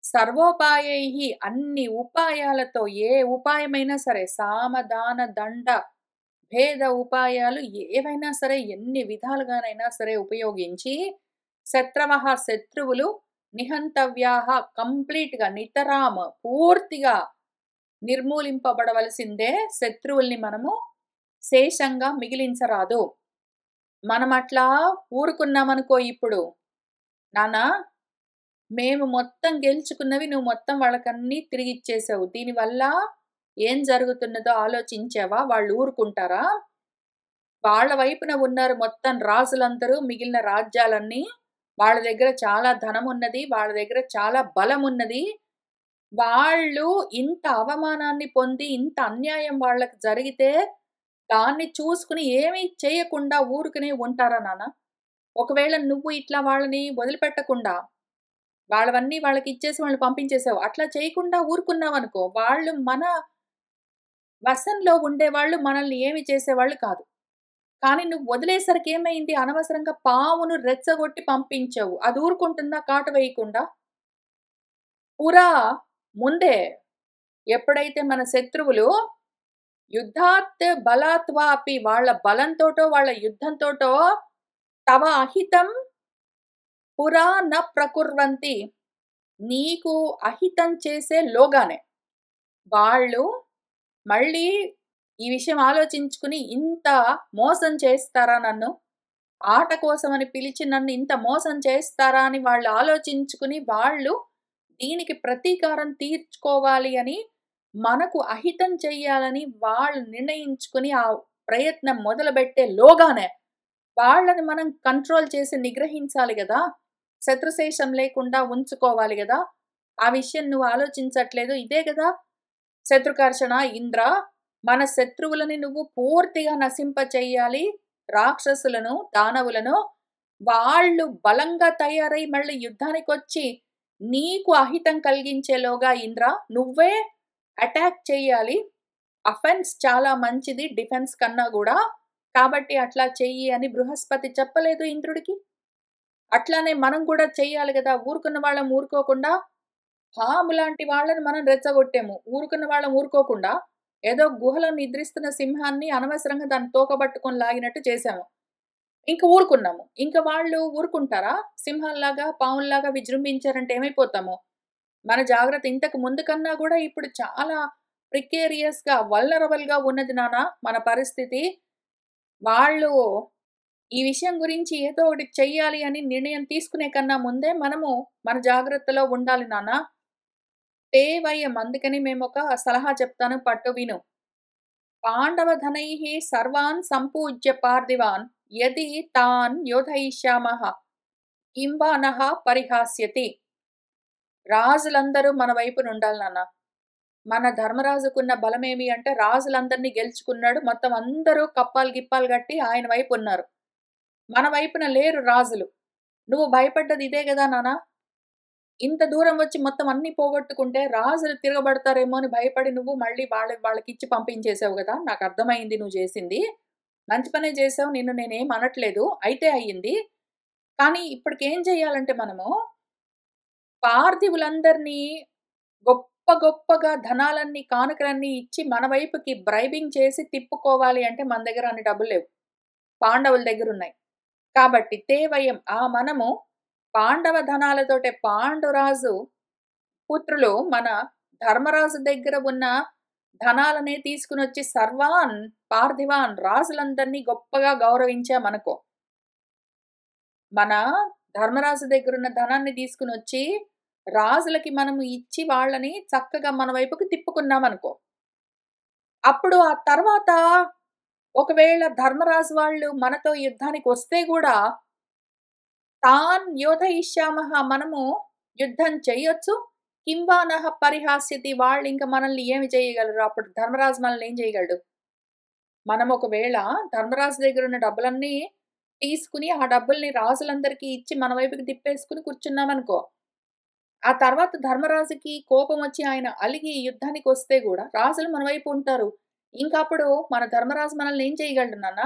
సర్వోపాయైః అన్ని ఉపాయాలతో, ఏ ఉపాయమైనా సరే, సామదాన దండ భేద ఉపాయాలు ఏవైనా సరే, ఎన్ని విధాలుగానైనా సరే ఉపయోగించి శత్రవః శత్రువులు నిహంతవ్యాః కంప్లీట్‌గా నితరాం పూర్తిగా నిర్మూలింపబడవలసిందే. శత్రువుల్ని మనము శేషంగా మిగిలించరాదు. మనం అట్లా ఊరుకున్నామనుకో, ఇప్పుడు నాన్నా మేము మొత్తం గెలుచుకున్నవి నువ్వు మొత్తం వాళ్ళకన్నీ తిరిగిచ్చేసావు, దీనివల్ల ఏం జరుగుతున్నదో ఆలోచించావా? వాళ్ళు ఊరుకుంటారా? వాళ్ళ వైపున ఉన్నారు మొత్తం రాజులందరూ, మిగిలిన రాజ్యాలన్నీ. వాళ్ళ దగ్గర చాలా ధనం ఉన్నది, వాళ్ళ దగ్గర చాలా బలం ఉన్నది. వాళ్ళు ఇంత అవమానాన్ని పొంది, ఇంత అన్యాయం వాళ్ళకి జరిగితే దాన్ని చూసుకుని ఏమీ చేయకుండా ఊరుకునే ఉంటారా నాన్న? ఒకవేళ నువ్వు ఇట్లా వాళ్ళని వదిలిపెట్టకుండా వాళ్ళవన్నీ వాళ్ళకిచ్చేసి వాళ్ళని పంపించేసావు. అట్లా చేయకుండా ఊరుకున్నావనుకో, వాళ్ళు మన వశంలో ఉండేవాళ్ళు, మనల్ని ఏమి చేసేవాళ్ళు కాదు. కానీ నువ్వు వదిలేసరికి ఏమైంది? అనవసరంగా పామును రెచ్చగొట్టి పంపించావు. అది ఊరుకుంటుందా కాటు వేయకుండా? పురా ముందే ఎప్పుడైతే మన శత్రువులు యుద్ధాత్ బలాత్ వా అపి, వాళ్ళ బలంతోటో వాళ్ళ యుద్ధంతోటో తవ అహితం పురా న ప్రకుర్వంతి, నీకు అహితం చేసే లోగానే వాళ్ళు మళ్ళీ ఈ విషయం ఆలోచించుకుని, ఇంత మోసం చేస్తారా నన్ను, ఆట కోసమని పిలిచి నన్ను ఇంత మోసం చేస్తారా అని వాళ్ళు ఆలోచించుకుని, వాళ్ళు దీనికి ప్రతీకారం తీర్చుకోవాలి అని, మనకు అహితం చెయ్యాలని వాళ్ళు నిర్ణయించుకుని ఆ ప్రయత్నం మొదలుపెట్టే లోగానే వాళ్ళని మనం కంట్రోల్ చేసి నిగ్రహించాలి గదా! శత్రుశేషం లేకుండా ఉంచుకోవాలి గదా! ఆ విషయం నువ్వు ఆలోచించట్లేదు. ఇదే గదా శత్రుకర్షణ ఇంద్ర, మన శత్రువులని నువ్వు పూర్తిగా నశింపచెయ్యాలి. రాక్షసులను, దానవులను. వాళ్ళు బలంగా తయారై మళ్ళీ యుద్ధానికొచ్చి నీకు అహితం కలిగించేలోగా ఇంద్ర నువ్వే అటాక్ చెయ్యాలి. అఫెన్స్ చాలా మంచిది డిఫెన్స్ కన్నా గూడా. కాబట్టి అట్లా చెయ్యి అని బృహస్పతి చెప్పలేదు ఇంద్రుడికి? అట్లానే మనం కూడా చెయ్యాలి గదా! ఊరుకున్న వాళ్ళం ఊరుకోకుండా, పాములాంటి వాళ్ళని మనం రెచ్చగొట్టాము. ఊరుకున్న వాళ్ళం ఊరుకోకుండా, ఏదో గుహలో నిద్రిస్తున్న సింహాన్ని అనవసరంగా దాన్ని తోక పట్టుకొని లాగినట్టు చేశాము. ఇంక ఊరుకున్నాము. ఇంక వాళ్ళు ఊరుకుంటారా? సింహాల్లాగా, పాముల్లాగా విజృంభించారంటే ఏమైపోతాము? మన జాగ్రత్త ఇంతకు ముందు కన్నా గూడా ఇప్పుడు చాలా ప్రికేరియస్‌గా, వల్నరబుల్‌గా ఉన్నది నాన్న మన పరిస్థితి. వాళ్ళు ఈ విషయం గురించి ఏదో ఒకటి చెయ్యాలి అని నిర్ణయం తీసుకునే కన్నా ముందే మనము మన జాగ్రత్తలో ఉండాలి నాన్న. తే వయం, అందుకని మేమొక సలహా చెప్తాను, పట్టు విను. పాండవధనైః సర్వాన్ సంపూజ్య పార్థివాన్ యది తాన్ యోధయిష్యామః కిం వా నః పరిహాస్యతి. రాజులందరూ మన వైపున ఉండాలి నాన్న. మన ధర్మరాజుకున్న బలమేమి అంటే, రాజులందరినీ గెలుచుకున్నాడు. మొత్తం అందరూ కప్పాలు గిప్పాలు గట్టి ఆయన వైపు ఉన్నారు. మన వైపున లేరు రాజులు. నువ్వు భయపడ్డది ఇదే గదా నాన్న! ఇంత దూరం వచ్చి మొత్తం అన్నీ పోగొట్టుకుంటే రాజులు తిరగబడతారేమో అని భయపడి నువ్వు మళ్ళీ వాళ్ళకిచ్చి పంపించేసావు గదా! నాకర్థమైంది నువ్వు చేసింది. మంచి పనే చేసావు. నిన్ను నేనేం అనట్లేదు. అయితే అయ్యింది. కానీ ఇప్పటికేం చేయాలంటే మనము పార్థివులందరినీ గొప్ప గొప్పగా ధనాలన్నీ, కానుకలన్నీ ఇచ్చి మన వైపుకి బ్రైబింగ్ చేసి తిప్పుకోవాలి అంటే మన దగ్గర అన్ని డబ్బులు లేవు. పాండవుల దగ్గరున్నాయి. కాబట్టి తేవయం మనము పాండవ ధనాలతోటే, పాండురాజు పుత్రులు మన ధర్మరాజు దగ్గర ఉన్న ధనాలనే తీసుకునొచ్చి సర్వాన్ పార్థివాన్ రాజులందరినీ గొప్పగా గౌరవించామనుకో, మన ధర్మరాజు దగ్గరున్న ధనాన్ని తీసుకునొచ్చి రాజులకి మనము ఇచ్చి వాళ్ళని చక్కగా మన వైపుకి తిప్పుకున్నామనుకో. అప్పుడు ఆ తర్వాత ఒకవేళ ధర్మరాజు వాళ్ళు మనతో యుద్ధానికొస్తే గూడా తాన్ యోధయిష్యామః మనము యుద్ధం చెయ్యొచ్చు. కిం వా నః పరిహాస్యతి వాళ్ళింక మనల్ని ఏమి చేయగలరు? అప్పుడు ధర్మరాజు మనల్ని ఏం చేయగలడు? మనం ఒకవేళ ధర్మరాజు దగ్గరున్న డబ్బులన్నీ తీసుకొని, ఆ డబ్బుల్ని రాజులందరికీ ఇచ్చి మన వైపుకి తిప్పేసుకొని కూర్చున్నామనుకో. ఆ తర్వాత ధర్మరాజుకి కోపమొచ్చి ఆయన అలిగి యుద్ధానికొస్తే గూడా రాజులు మన వైపు ఉంటారు. ఇంకప్పుడు మన ధర్మరాజు మనల్ని ఏం చేయగలడు నాన్న?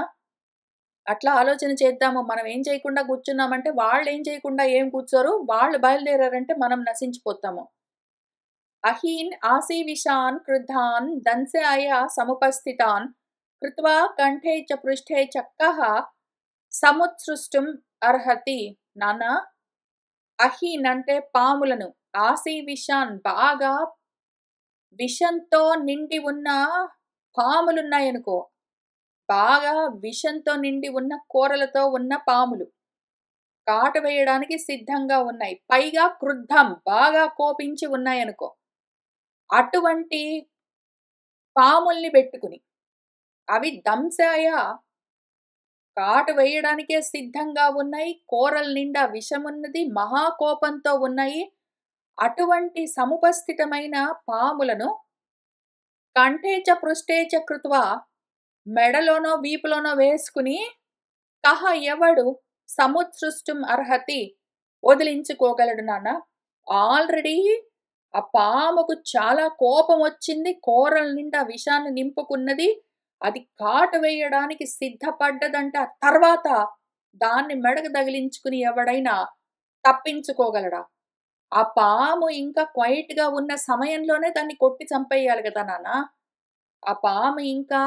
అట్లా ఆలోచన చేద్దాము. మనం ఏం చేయకుండా కూర్చున్నామంటే వాళ్ళేం చేయకుండా ఏం కూర్చోరు. వాళ్ళు బయలుదేరారంటే మనం నశించిపోతాము. అహీన్ ఆసీవిషాన్ క్రుద్ధాన్ దంశాయ సముపస్థితాన్ కృత్వా కంఠే చ పృష్ఠే చక్కః సముత్సృష్టం అర్హతి. నాన్న అహీన్ అంటే పాములను, ఆసీవిషాన్ బాగా విషంతో నిండి ఉన్న పాములున్నాయనుకో. బాగా విషంతో నిండి ఉన్న కూరలతో ఉన్న పాములు. కాటు వేయడానికి సిద్ధంగా ఉన్నాయి. పైగా క్రుద్ధం బాగా కోపించి ఉన్నాయనుకో. అటువంటి పాముల్ని బెట్టుకుని, అవి దంశాయ కాటు వేయడానికే సిద్ధంగా ఉన్నాయి. కూరల నిండా విషమున్నది. మహాకోపంతో ఉన్నాయి. అటువంటి సముపస్థితమైన పాములను కంఠే చ పృష్ఠే చ కృత్వా మెడలోనో, వీపులోనో వేసుకుని కహ ఎవడు సముత్సృష్టం అర్హతి వదిలించుకోగలడు నాన్న. ఆల్రెడీ ఆ పాముకు చాలా కోపమొచ్చింది. కూరల నిండా విషాన్ని నింపుకున్నది. అది కాటు వేయడానికి సిద్ధపడ్డదంటే ఆ తర్వాత దాన్ని మెడకు తగిలించుకుని ఎవడైనా తప్పించుకోగలడా? ఆ పాము ఇంకా క్వైట్‌గా ఉన్న సమయంలోనే దాన్ని కొట్టి చంపేయాలి గదా నాన్న! ఆ పాము ఇంకా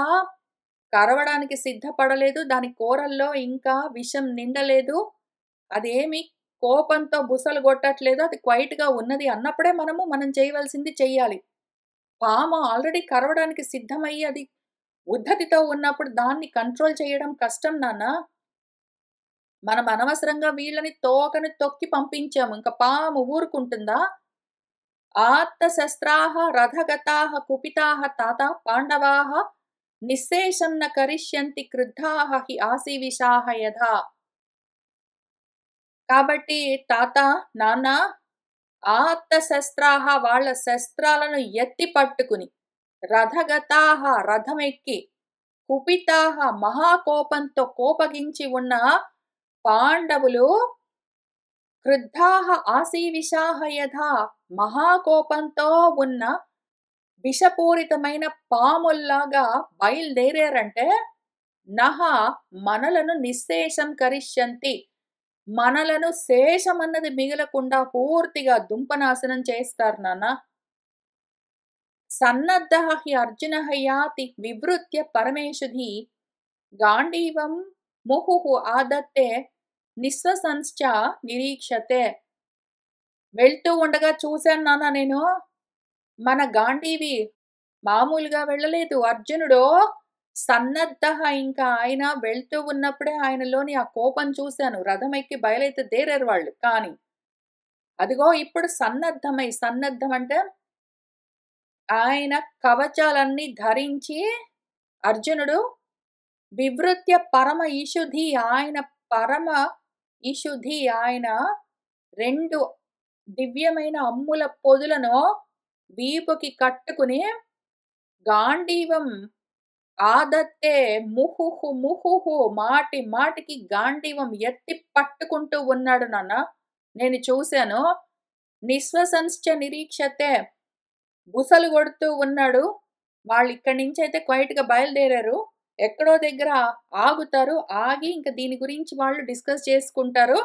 కరవడానికి సిద్ధపడలేదు. దాని కూరల్లో ఇంకా విషం నిండలేదు. అదేమి కోపంతో బుసలు గొట్టట్లేదు. అది క్వైట్‌గా ఉన్నది అన్నప్పుడే మనం చేయవలసింది చెయ్యాలి. పాము ఆల్రెడీ కరవడానికి సిద్ధమయ్యి అది ఉద్ధతితో ఉన్నప్పుడు దాన్ని కంట్రోల్ చేయడం కష్టం నాన్న. మనం అనవసరంగా వీళ్ళని తోకని తొక్కి పంపించాము. ఇంక పాము ఊరుకుంటుందా? ఆత్తశస్త్రాः రథగతాः కుపితాः తాత పాండవాः నిశ్శేషం న కరిష్యంతి క్రుద్ధాః హి ఆసీవిషాః యథా. కాబట్టి తాత, నాన్న ఆత్తశస్త్రాः వాళ్ళ శస్త్రాలను ఎత్తి పట్టుకుని, రథగతాः రథమెక్కి, కుపితాः మహాకోపంతో కోపగించి ఉన్న పాండవులు క్రుద్ధాః ఆసీవిషాః యథా మహాకోపంతో ఉన్న విషపూరితమైన పాముల్లాగా బయలుదేరారంటే నహ మనలను నిశ్శేషం కరిష్యంతి. మనలను శేషమన్నది మిగలకుండా పూర్తిగా దుంపనాశనం చేస్తారు నాన్న. సన్నద్ధః హి అర్జునః యాతి వివృత్య పరమేషుధి గాండీవం ముహుః ఆదత్తే నిశ్వసంశ్చ నిరీక్షతే. వెళ్తూ ఉండగా చూశాను నాన్న నేను. మన గాంధీవి మామూలుగా వెళ్ళలేదు. అర్జునుడు సన్నద్ధః ఇంకా ఆయన వెళ్తూ ఉన్నప్పుడే ఆయనలోని ఆ కోపం చూశాను. రథం ఎక్కి బయలైతే దేరారు వాళ్ళు. కానీ అదిగో ఇప్పుడు సన్నద్ధం అంటే ఆయన కవచాలన్నీ ధరించి అర్జునుడు వివృత్య పరమ ఇషుధి ఆయన పరమ ఇషుధి ఆయన 2 దివ్యమైన అమ్ముల పొదులను వీపుకి కట్టుకుని గాండీవం ఆదత్తే ముహుహు మాటి మాటికి గాండీవం ఎత్తి పట్టుకుంటూ ఉన్నాడు నాన్న. నేను చూశాను. నిశ్వసంశ్చ నిరీక్షతే బుసలు కొడుతూ ఉన్నాడు. వాళ్ళు ఇక్కడి నుంచైతే క్వైట్‌గా బయలుదేరారు. ఎక్కడో దగ్గర ఆగుతారు. ఆగి ఇంక దీని గురించి వాళ్ళు డిస్కస్ చేసుకుంటారు.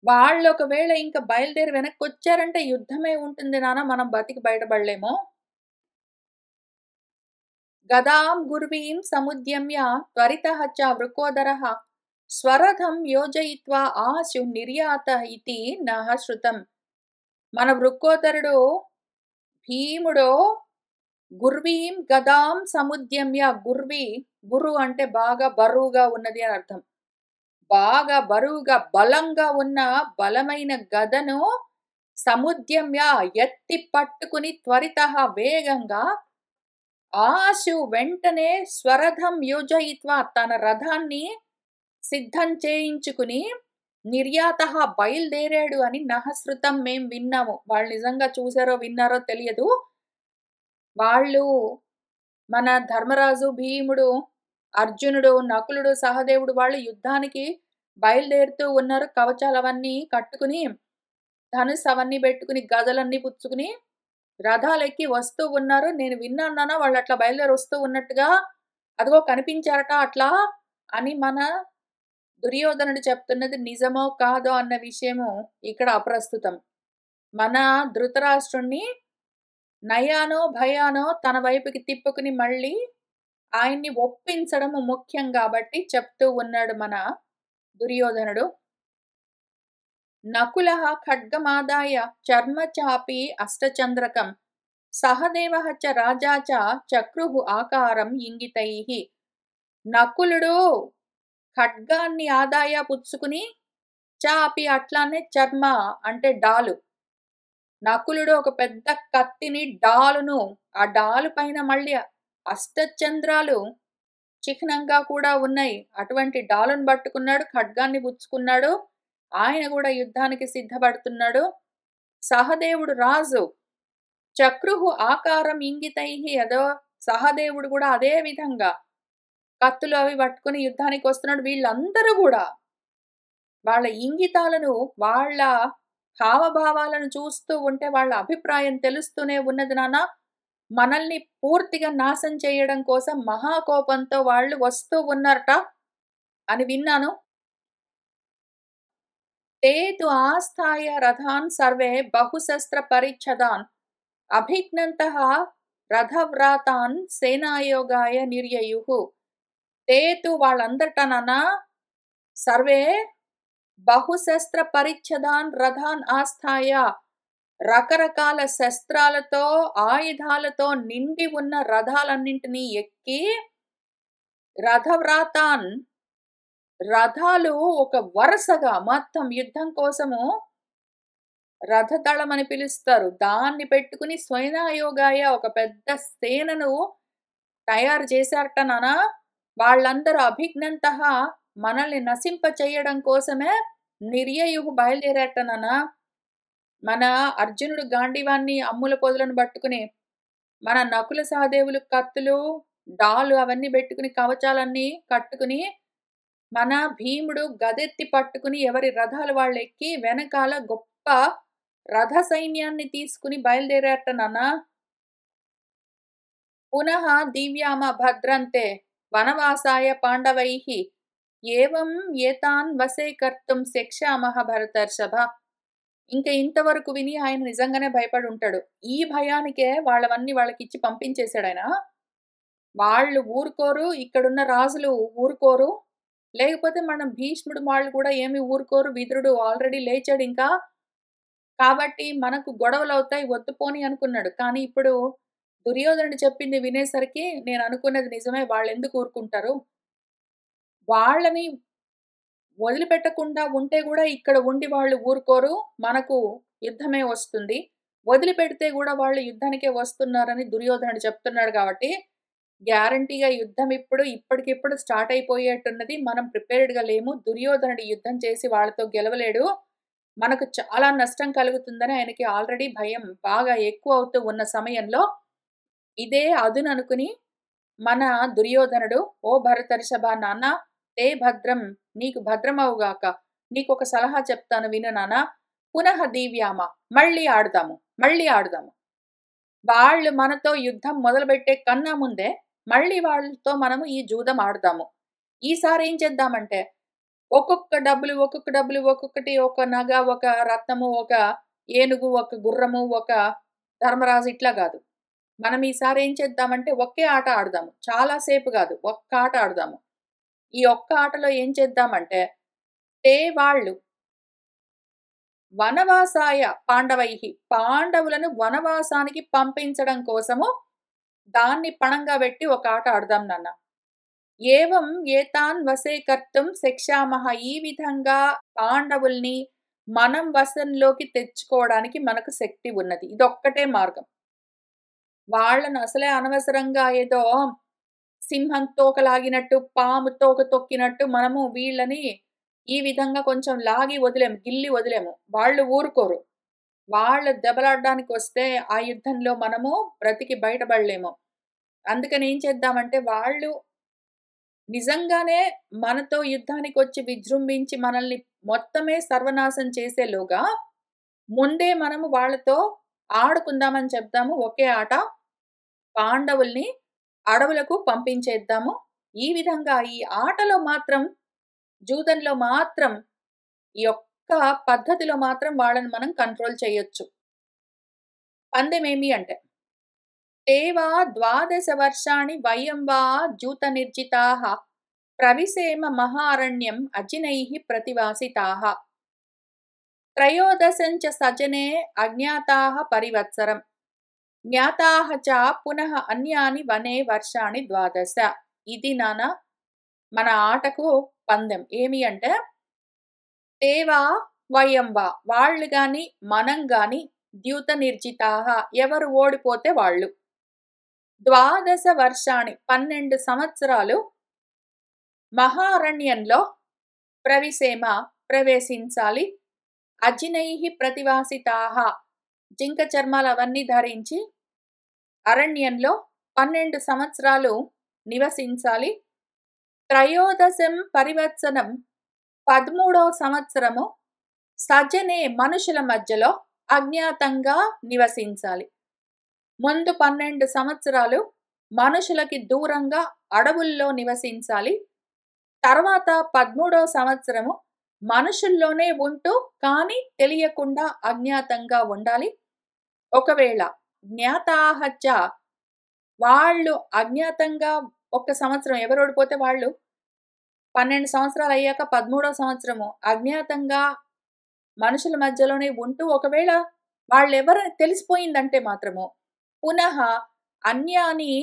వాళ్ళు ఒకవేళ ఇంక బయలుదేరి వెనక్కొచ్చారంటే యుద్ధమే ఉంటుంది నాన్న. మనం బతికి బయటపడలేము. గదాం గుర్వీం సముద్యమ్య త్వరితః చ వృకోదరః స్వరథం యోజయిత్వా ఆశు నిర్యాత ఇతి నః శృతం. మన వృకోదరుడు భీముడు గుర్వీం గదాం సముద్యమ్య గురు అంటే బాగా బరువుగా ఉన్నది అని అర్థం. బాగా బరువుగా బలంగా ఉన్న బలమైన గదను సముద్యమ్య ఎత్తి పట్టుకుని త్వరిత వేగంగా ఆశు వెంటనే స్వరథం యోజయిత్వా తన రథాన్ని సిద్ధం చేయించుకుని నిర్యాత బయలుదేరాడు అని నహశ్రుతం మేం విన్నాము. వాళ్ళు నిజంగా చూసారో విన్నారో తెలియదు. వాళ్ళు మన ధర్మరాజు, భీముడు, అర్జునుడు, నకులుడు, సహదేవుడు వాళ్ళు యుద్ధానికి బయలుదేరుతూ ఉన్నారు. కవచాలవన్నీ కట్టుకుని, ధనుస్సు అవన్నీ పెట్టుకుని, గదలన్నీ పుచ్చుకుని రథాలెక్కి వస్తూ ఉన్నారు. నేను విన్నాను నాన్న వాళ్ళు అట్లా బయలుదేరి వస్తూ ఉన్నట్టుగా. అదిగో కనిపించారట అట్లా అని మన దుర్యోధనుడు చెప్తున్నది నిజమో కాదో అన్న విషయము ఇక్కడ అప్రస్తుతం. మన ధృతరాష్ట్రుణ్ణి నయానో భయానో తన వైపుకి తిప్పుకుని మళ్ళీ ఆయన్ని ఒప్పించడము ముఖ్యం కాబట్టి చెప్తూ ఉన్నాడు మన దుర్యోధనుడు. నకులః ఖడ్గమాదాయ చర్మచాపి అష్టచంద్రకం సహదేవః చ రాజా చ చక్రుః ఆకారం ఇంగితైః. నకులుడు ఖడ్గాన్ని ఆదాయ పుచ్చుకుని చాపి అట్లానే చర్మ అంటే డాలు. నకులుడు ఒక పెద్ద కత్తిని డాలును ఆ డాలు పైన మళ్ళీ అష్టచంద్రాలు చిహ్నంగా కూడా ఉన్నాయి. అటువంటి డాలును పట్టుకున్నాడు, ఖడ్గాన్ని పుచ్చుకున్నాడు. ఆయన కూడా యుద్ధానికి సిద్ధపడుతున్నాడు. సహదేవుడు రాజు చక్రుహు ఆకారం ఇంగితైః అదో సహదేవుడు కూడా అదే విధంగా కత్తులు అవి పట్టుకుని యుద్ధానికి వస్తున్నాడు. వీళ్ళందరూ కూడా వాళ్ళ ఇంగితాలను, వాళ్ళ హావభావాలను చూస్తూ ఉంటే వాళ్ళ అభిప్రాయం తెలుస్తూనే ఉన్నది నాన్న. మనల్ని పూర్తిగా నాశనం చేయడం కోసం మహాకోపంతో వాళ్ళు వస్తూ ఉన్నారట అని విన్నాను. ते तु आस्थाय रथान् सर्वे बहुशस्त्र परिच्छदान् अभिघ्नन्तः रथव्रातान् సేనాయోగాయ నిర్యయుః. ते तु వాళ్ళందరటనన్నా సర్వే బహుశస్త్ర పరిచ్ఛదాన్ రథాన్ ఆస్థాయ రకరకాల శస్త్రాలతో ఆయుధాలతో నిండి ఉన్న రథాలన్నింటినీ ఎక్కి రథవ్రాతాన్ రథాలు ఒక వరుసగా మొత్తం యుద్ధం కోసము రథదళం అని పిలుస్తారు. దాన్ని పెట్టుకుని స్వైనాయోగాయ ఒక పెద్ద సేనను తయారు చేశారట నాన్న. వాళ్ళందరూ అభిఘ్నంతః మనల్ని నశింప చేయడం కోసమే నిర్యయుః బయలుదేరారట నాన్న. మన అర్జునుడు గాంధీవాన్ని అమ్ముల పొదలను పట్టుకుని, మన నకుల సహదేవులు కత్తులు డాలు అవన్నీ పెట్టుకుని కవచాలన్నీ కట్టుకుని, మన భీముడు గదెత్తి పట్టుకుని ఎవరి రథాలు వాళ్ళు ఎక్కి వెనకాల గొప్ప రథ సైన్యాన్ని తీసుకుని బయలుదేరారట నాన్న. పునః దివ్యామ భద్రంతే వనవాసాయ పాండవైః ఏవం ఏతాన్ వశే కర్తుం శక్ష్యామః భరతర్షభ. ఇంకా ఇంతవరకు విని ఆయన నిజంగానే భయపడి ఉంటాడు. ఈ భయానికే వాళ్ళవన్నీ వాళ్ళకిచ్చి పంపించేశాడు ఆయన. వాళ్ళు ఊరుకోరు, ఇక్కడున్న రాజులు ఊరుకోరు. లేకపోతే మన భీష్ముడు వాళ్ళు కూడా ఏమి ఊరుకోరు. విదురుడు ఆల్రెడీ లేచాడు ఇంకా. కాబట్టి మనకు గొడవలవుతాయి వద్దు పోని అనుకున్నాడు. కానీ ఇప్పుడు దుర్యోధనుడు చెప్పింది వినేసరికి నేను అనుకున్నది నిజమే, వాళ్ళెందుకు ఊరుకుంటారు? వాళ్ళని వదిలిపెట్టకుండా ఉంటే కూడా ఇక్కడ ఉండి వాళ్ళు ఊరుకోరు. మనకు యుద్ధమే వస్తుంది. వదిలిపెడితే కూడా వాళ్ళు యుద్ధానికే వస్తున్నారని దుర్యోధనుడు చెప్తున్నాడు కాబట్టి గ్యారంటీగా యుద్ధం ఇప్పటికిప్పుడు స్టార్ట్ అయిపోయేట్టున్నది. మనం ప్రిపేర్డ్‌గా లేము. దుర్యోధనుడు యుద్ధం చేసి వాళ్ళతో గెలవలేడు. మనకు చాలా నష్టం కలుగుతుందని ఆయనకి ఆల్రెడీ భయం బాగా ఎక్కువ అవుతూ ఉన్న సమయంలో ఇదే అదుననుకుని మన దుర్యోధనుడు ఓ భరతర్షభ నాన్న తే భద్రం నీకు భద్రమవుగాక. నీకొక సలహా చెప్తాను విను నాన్న. పునః దీవ్యామ మళ్ళీ ఆడుదాము. వాళ్ళు మనతో యుద్ధం మొదలుపెట్టే కన్నా ముందే మళ్ళీ వాళ్ళతో మనము ఈ జూదం ఆడదాము. ఈసారి ఏం చేద్దామంటే ఒక్కొక్క డబ్బులు ఒక్కొక్కటి ఒక నగ, ఒక రత్నము, ఒక ఏనుగు, ఒక గుర్రము, ఒక ధర్మరాజు ఇట్లా కాదు. మనం ఈసారి ఏం చేద్దామంటే ఒకే ఆట ఆడదాము. చాలా సేపు కాదు, ఒక్క ఆట ఆడదాము. ఈ ఒక్క ఆటలో ఏం చేద్దామంటే వాళ్ళు వనవాసాయ పాండవైః పాండవులను వనవాసానికి పంపించడం కోసము దాన్ని పణంగా పెట్టి ఒక ఆట ఆడదాం నాన్న. ఏవం ఏతాన్ వశే కర్తుం శక్ష్యామః ఈ విధంగా పాండవుల్ని మనం వశంలోకి తెచ్చుకోవడానికి మనకు శక్తి ఉన్నది. ఇదొక్కటే మార్గం. వాళ్ళను అసలే అనవసరంగా ఏదో సింహం తోక లాగినట్టు, పాము తోక తొక్కినట్టు మనము వీళ్ళని ఈ విధంగా కొంచెం లాగి వదిలేము, గిల్లి వదిలేము. వాళ్ళు ఊరుకోరు. వాళ్ళు దెబ్బలాడడానికొస్తే ఆ యుద్ధంలో మనము బ్రతికి బయటపడలేము. అందుకని ఏం చేద్దామంటే వాళ్ళు నిజంగానే మనతో యుద్ధానికొచ్చి విజృంభించి మనల్ని మొత్తమే సర్వనాశం చేసేలోగా ముందే మనము వాళ్ళతో ఆడుకుందామని చెప్దాము. ఒకే ఆట. పాండవుల్ని అడవులకు పంపించేద్దాము. ఈ విధంగా ఈ ఆటలో మాత్రం, జూదంలో మాత్రం, ఈ ఒక్క పద్ధతిలో మాత్రం వాళ్ళని మనం కంట్రోల్ చేయొచ్చు. పందెమేమి అంటే, "తే వా 12 వర్షాణి వయం వా జూతనిర్జితాః ప్రవిశేమ మహారణ్యం అజినైః ప్రతివాసితాః. త్రయోదశం చ సజనే అజ్ఞాతాః పరివత్సరం. జ్ఞాతాః చ పునః అన్యాని వనే వర్షాణి 12." ఇది నాన్న మన ఆటకు పందెం. ఏమి అంటే, తేవా వయం వా, వాళ్ళు గాని, మనం గాని, ద్యూత నిర్జితాః, ఎవరు ఓడిపోతే వాళ్ళు. 12 వర్షాణి 12 సంవత్సరాలు మహారణ్యంలో ప్రవిశేమ ప్రవేశించాలి. అజినైః ప్రతివాసితాః, జింక చర్మాలు అవన్నీ ధరించి అరణ్యంలో 12 సంవత్సరాలు నివసించాలి. త్రయోదశం పరివత్సరం 13వ సంవత్సరము సజనే మనుషుల మధ్యలో అజ్ఞాతంగా నివసించాలి. ముందు 12 సంవత్సరాలు మనుషులకి దూరంగా అడవుల్లో నివసించాలి. తర్వాత 13వ సంవత్సరము మనుషుల్లోనే ఉంటూ కానీ తెలియకుండా అజ్ఞాతంగా ఉండాలి. ఒకవేళ జ్ఞాతాః చ, వాళ్ళు అజ్ఞాతంగా ఒక్క సంవత్సరం ఎవరు ఓడిపోతే వాళ్ళు 12 సంవత్సరాలు అయ్యాక 13వ సంవత్సరము అజ్ఞాతంగా మనుషుల మధ్యలోనే ఉంటూ ఒకవేళ వాళ్ళెవరని తెలిసిపోయిందంటే మాత్రము పునః అన్యాని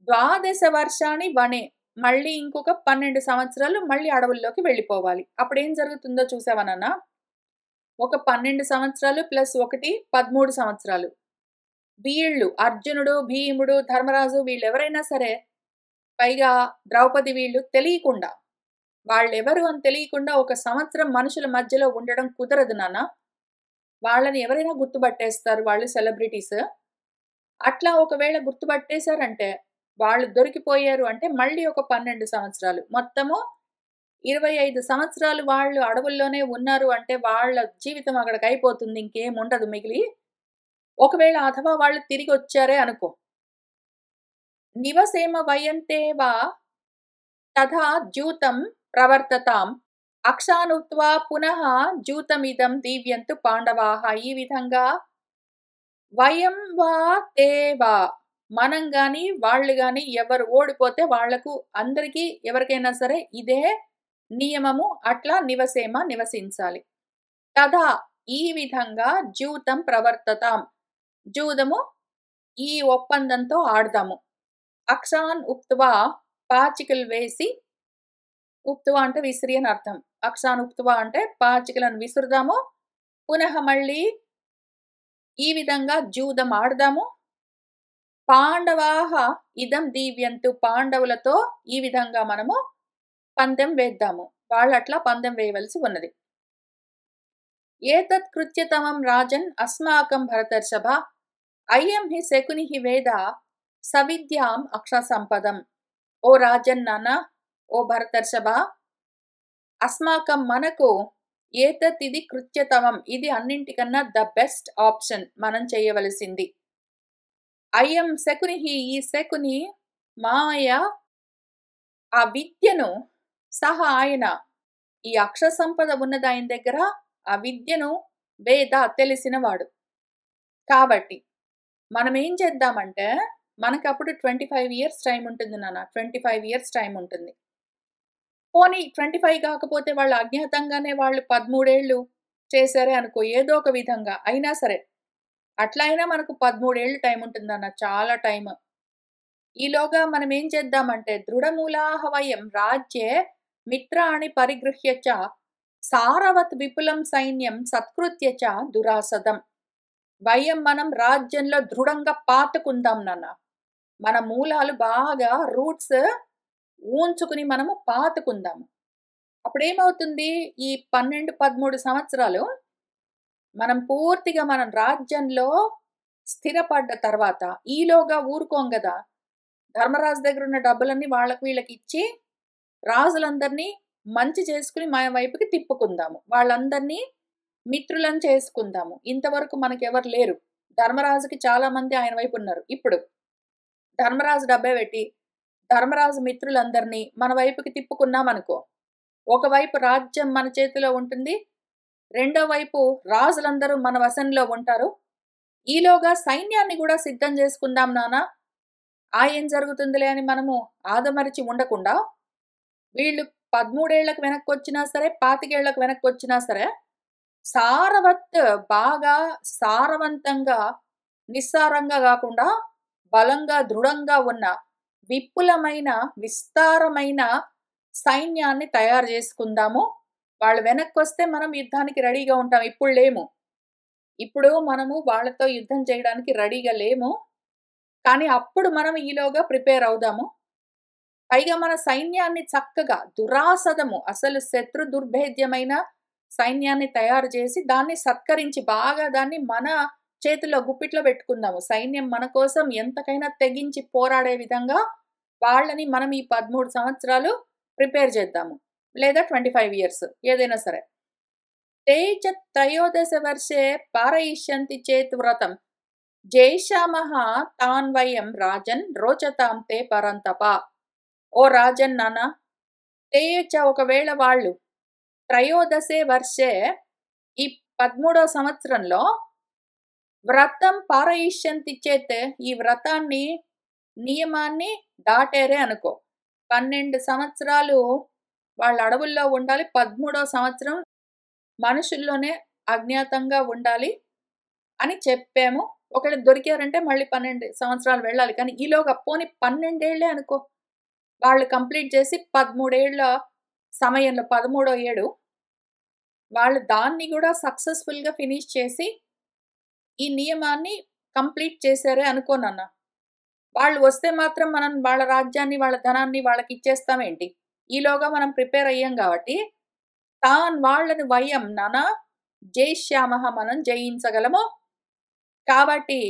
12 వర్షాణి వనే, మళ్ళీ ఇంకొక 12 సంవత్సరాలు మళ్ళీ అడవుల్లోకి వెళ్ళిపోవాలి. అప్పుడేం జరుగుతుందో చూసావా నాన్న? ఒక 12 సంవత్సరాలు ప్లస్ 1 13 సంవత్సరాలు. వీళ్ళు అర్జునుడు, భీముడు, ధర్మరాజు వీళ్ళెవరైనా సరే, పైగా ద్రౌపది వీళ్ళు తెలియకుండా, వాళ్ళెవరు అని తెలియకుండా ఒక సంవత్సరం మనుషుల మధ్యలో ఉండడం కుదరదు నాన్న. వాళ్ళని ఎవరైనా గుర్తుపట్టేస్తారు, వాళ్ళు సెలబ్రిటీస్. అట్లా ఒకవేళ గుర్తుపట్టేశారంటే, వాళ్ళు దొరికిపోయారు అంటే మళ్ళీ ఒక 12 సంవత్సరాలు. మొత్తము 25 సంవత్సరాలు వాళ్ళు అడవుల్లోనే ఉన్నారు అంటే వాళ్ళ జీవితం అక్కడికయిపోతుంది. ఇంకేముండదు మిగిలి. ఒకవేళ అథవా వాళ్ళు తిరిగొచ్చారే అనుకో, నివసేమ వయంతే వా తథా ద్యూతం ప్రవర్తతాం అక్షానుక్త్వా పునః ద్యూతమిదం దీవ్యంతు పాండవాః. ఈ విధంగా వయం వా తే వా, మనం గాని, వాళ్ళు గాని ఎవరు ఓడిపోతే వాళ్లకు అందరికీ ఎవరికైనా సరే ఇదే నియమము. అట్లా నివసించాలి. తథా ఈ విధంగా ద్యూతం ప్రవర్తతాం, జూదము ఈ ఒప్పందంతో ఆడదాము. అక్షాన్ ఉక్త్వా, పాచికలు వేసి, ఉక్త్వా అంటే విసిరి అని అర్థం. అక్షాన్ ఉక్త్వా అంటే పాచికలను విసురుదాము. పునః మళ్ళీ ఈ విధంగా జూదం ఆడదాము. పాండవాః ఇదం దీవ్యంతు, పాండవులతో ఈ విధంగా మనము పందెం వేద్దాము. వాళ్ళట్లా పందెం వేయవలసి ఉన్నది. ఏతత్ కృత్యతమం రాజన్ అస్మాకం భరతర్షభ అయం హి శకునిః వేద సవిద్యాం అక్షసంపదం. ఓ రాజన్ నాన్న, ఓ భరతర్షభ, అస్మాకం మనకు ఏతత్ ఇది కృత్యతమం, ఇది అన్నింటికన్నా ద బెస్ట్ ఆప్షన్ మనం చేయవలసింది. అయం శకునిః, ఈ శకుని మాయ ఆ విద్యను సహా ఆయన, ఈ అక్ష సంపద ఉన్నది ఆయన దగ్గర, ఆ విద్యను వేద తెలిసినవాడు. కాబట్టి మనం ఏం చేద్దామంటే, మనకప్పుడు 25 ఇయర్స్ టైం ఉంటుంది నాన్న. 25 ఇయర్స్ టైం ఉంటుంది. పోనీ 25 కాకపోతే వాళ్ళు అజ్ఞాతంగానే వాళ్ళు 13 ఏళ్ళు చేశారే అనుకో, ఏదో ఒక విధంగా అయినా సరే, అట్లా అయినా మనకు 13 ఏళ్ళు టైం ఉంటుందన్న, చాలా టైం. ఈలోగా మనం ఏం చేద్దామంటే, దృఢమూలాః వయం రాజ్యే మిత్రాణి పరిగృహ్య చ సారవత్ విపులం సైన్యం సత్కృత్య చ దురాసదం. మనం రాజ్యంలో దృఢంగా పాతుకుందాం నాన్న. మన మూలాలు బాగా రూట్స్ ఊంచుకుని మనము పాతుకుందాము. అప్పుడేమవుతుంది, ఈ 12, 13 సంవత్సరాలు మనం పూర్తిగా మనం రాజ్యంలో స్థిరపడ్డ తర్వాత, ఈలోగా ఊరుకోం గదా! ధర్మరాజు దగ్గరున్న డబ్బులన్నీ వాళ్ళకి వీళ్ళకి ఇచ్చి, రాజులందరినీ మంచి చేసుకుని మన వైపుకి తిప్పుకుందాము. వాళ్ళందరినీ మిత్రులను చేసుకుందాము. ఇంతవరకు మనకెవరు లేరు. ధర్మరాజుకి చాలా మంది ఆయన వైపు ఉన్నారు. ఇప్పుడు ధర్మరాజు డబ్బే పెట్టి, ధర్మరాజు మిత్రులందరినీ మన వైపుకి తిప్పుకున్నామనుకో, ఒకవైపు రాజ్యం మన చేతిలో ఉంటుంది. రెండో వైపు రాజులందరూ మన వశంలో ఉంటారు. ఈలోగా సైన్యాన్ని గూడా సిద్ధం చేసుకుందాం నాన్న. ఏం జరుగుతుందిలే అని మనము ఆదమరిచి ఉండకుండా, వీళ్ళు 13 ఏళ్లకు వెనక్కొచ్చినా సరే, 25 ఏళ్లకు వెనక్కొచ్చినా సరే, సారవత్ బాగా సారవంతంగా, నిస్సారంగా గాకుండా, బలంగా, దృఢంగా ఉన్న విపులమైన, విస్తారమైన సైన్యాన్ని తయారు చేసుకుందాము. వాళ్ళు వెనక్కొస్తే మనం యుద్ధానికి రెడీగా ఉంటాం. ఇప్పుడు లేము. ఇప్పుడు మనము వాళ్ళతో యుద్ధం చేయడానికి రెడీగా లేము. కానీ అప్పుడు మనం ఈలోగా ప్రిపేర్ అవుదాము. పైగా మన సైన్యాన్ని చక్కగా దురాసదము, అసలు శత్రు దుర్భేద్యమైన సైన్యాన్ని తయారు చేసి, దాన్ని సత్కరించి బాగా దాన్ని మన చేతిలో గుప్పిట్లో పెట్టుకుందాము. సైన్యం మన కోసం ఎంతకైనా తెగించి పోరాడే విధంగా వాళ్ళని మనం ఈ 13 సంవత్సరాలు ప్రిపేర్ చేద్దాము. లేదా 25 ఇయర్స్ ఏదైనా సరే. తే చ త్రయోదశ వర్షే పారయిష్యంతి చేత్ వ్రతం జైషామః తాన్ వయం రాజన్ రోచతాం తే పరంతప. ఓ రాజన్ నాన్న, తే చ ఒకవేళ వాళ్ళు త్రయోదశే వర్షే ఈ 13వ సంవత్సరంలో వ్రతం పారయిష్యంతి చేత్ ఈ వ్రతాన్ని, నియమాన్ని దాటారే అనుకో. 12 సంవత్సరాలు వాళ్ళ అడవుల్లో ఉండాలి. 13వ సంవత్సరం మనుషుల్లోనే అజ్ఞాతంగా ఉండాలి అని చెప్పాము. ఒకవేళ దొరికారంటే మళ్ళీ 12 సంవత్సరాలు వెళ్ళాలి. కానీ ఈలోగా పోనీ 12 ఏళ్లే అనుకో. వాళ్ళు కంప్లీట్ చేసి 13 ఏళ్ల సమయంలో 13వ ఏడు వాళ్ళు దాన్ని గూడా సక్సెస్‌ఫుల్‌గా ఫినిష్ చేసి, ఈ నియమాన్ని కంప్లీట్ చేశారే అనుకో నాన్న. వాళ్ళు వస్తే మాత్రం మనం వాళ్ళ రాజ్యాన్ని, వాళ్ళ ధనాన్ని వాళ్ళకిచ్చేస్తామేంటి? ఈలోగా మనం ప్రిపేర్ అయ్యాం గాబట్టి, వాళ్ళని వయం నాన్న జయిష్యామః మనం జయించగలము. కాబట్టి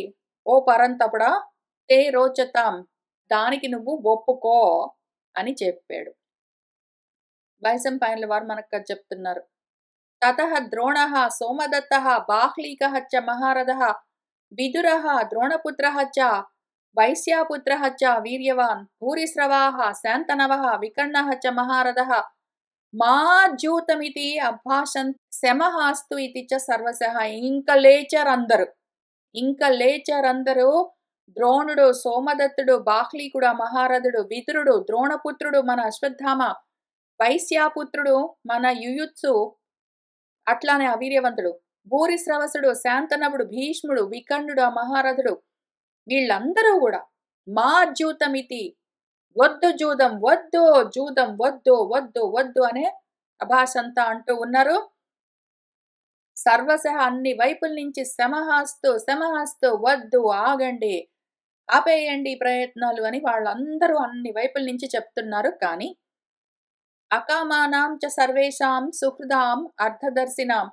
ఓ పరంతపుడా తే రోచతాం దానికి నువ్వు ఒప్పుకో అని చెప్పాడు. వైశంపాయనుల వారు మనకు చెప్తున్నారు. తతః ద్రోణః సోమదత్తః బాహ్లీకః చ మహారథః విదురః ద్రోణపుత్రః చ వైశ్యాపుత్రః చ వీర్యవాన్ భూరిశ్రవాः శాంతనవः వికర్ణः చ మహారథः మాజ్యూతమితి అభాషన్ శమహాస్తు ఇతి చ సర్వశః. ఇంక లేచారందరూ ద్రోణుడు, సోమదత్తుడు, బాహ్లీకుడు మహారథుడు, విదురుడు, ద్రోణపుత్రుడు మన అశ్వత్థామ, వైశ్యాపుత్రుడు మన యుయుత్సు, అట్లానే అవీర్యవంతుడు, భూరిశ్రవసుడు, శాంతనవుడు, భీష్ముడు, వికర్ణుడు మహారథుడు, వీళ్ళందరూ కూడా మా జూతమితి వద్దు జూదం వద్దు, జూదం వద్దు వద్దు వద్దు అనే అభాషంతా అంటూ ఉన్నారు. సర్వశః అన్ని వైపుల నుంచి శమహాస్తు వద్దు, ఆగండి, ఆపేయండి ప్రయత్నాలు అని వాళ్ళందరూ అన్ని వైపుల నుంచి చెప్తున్నారు. కానీ అకామానాం చ సర్వేషాం సుహృదాం అర్థదర్శినాం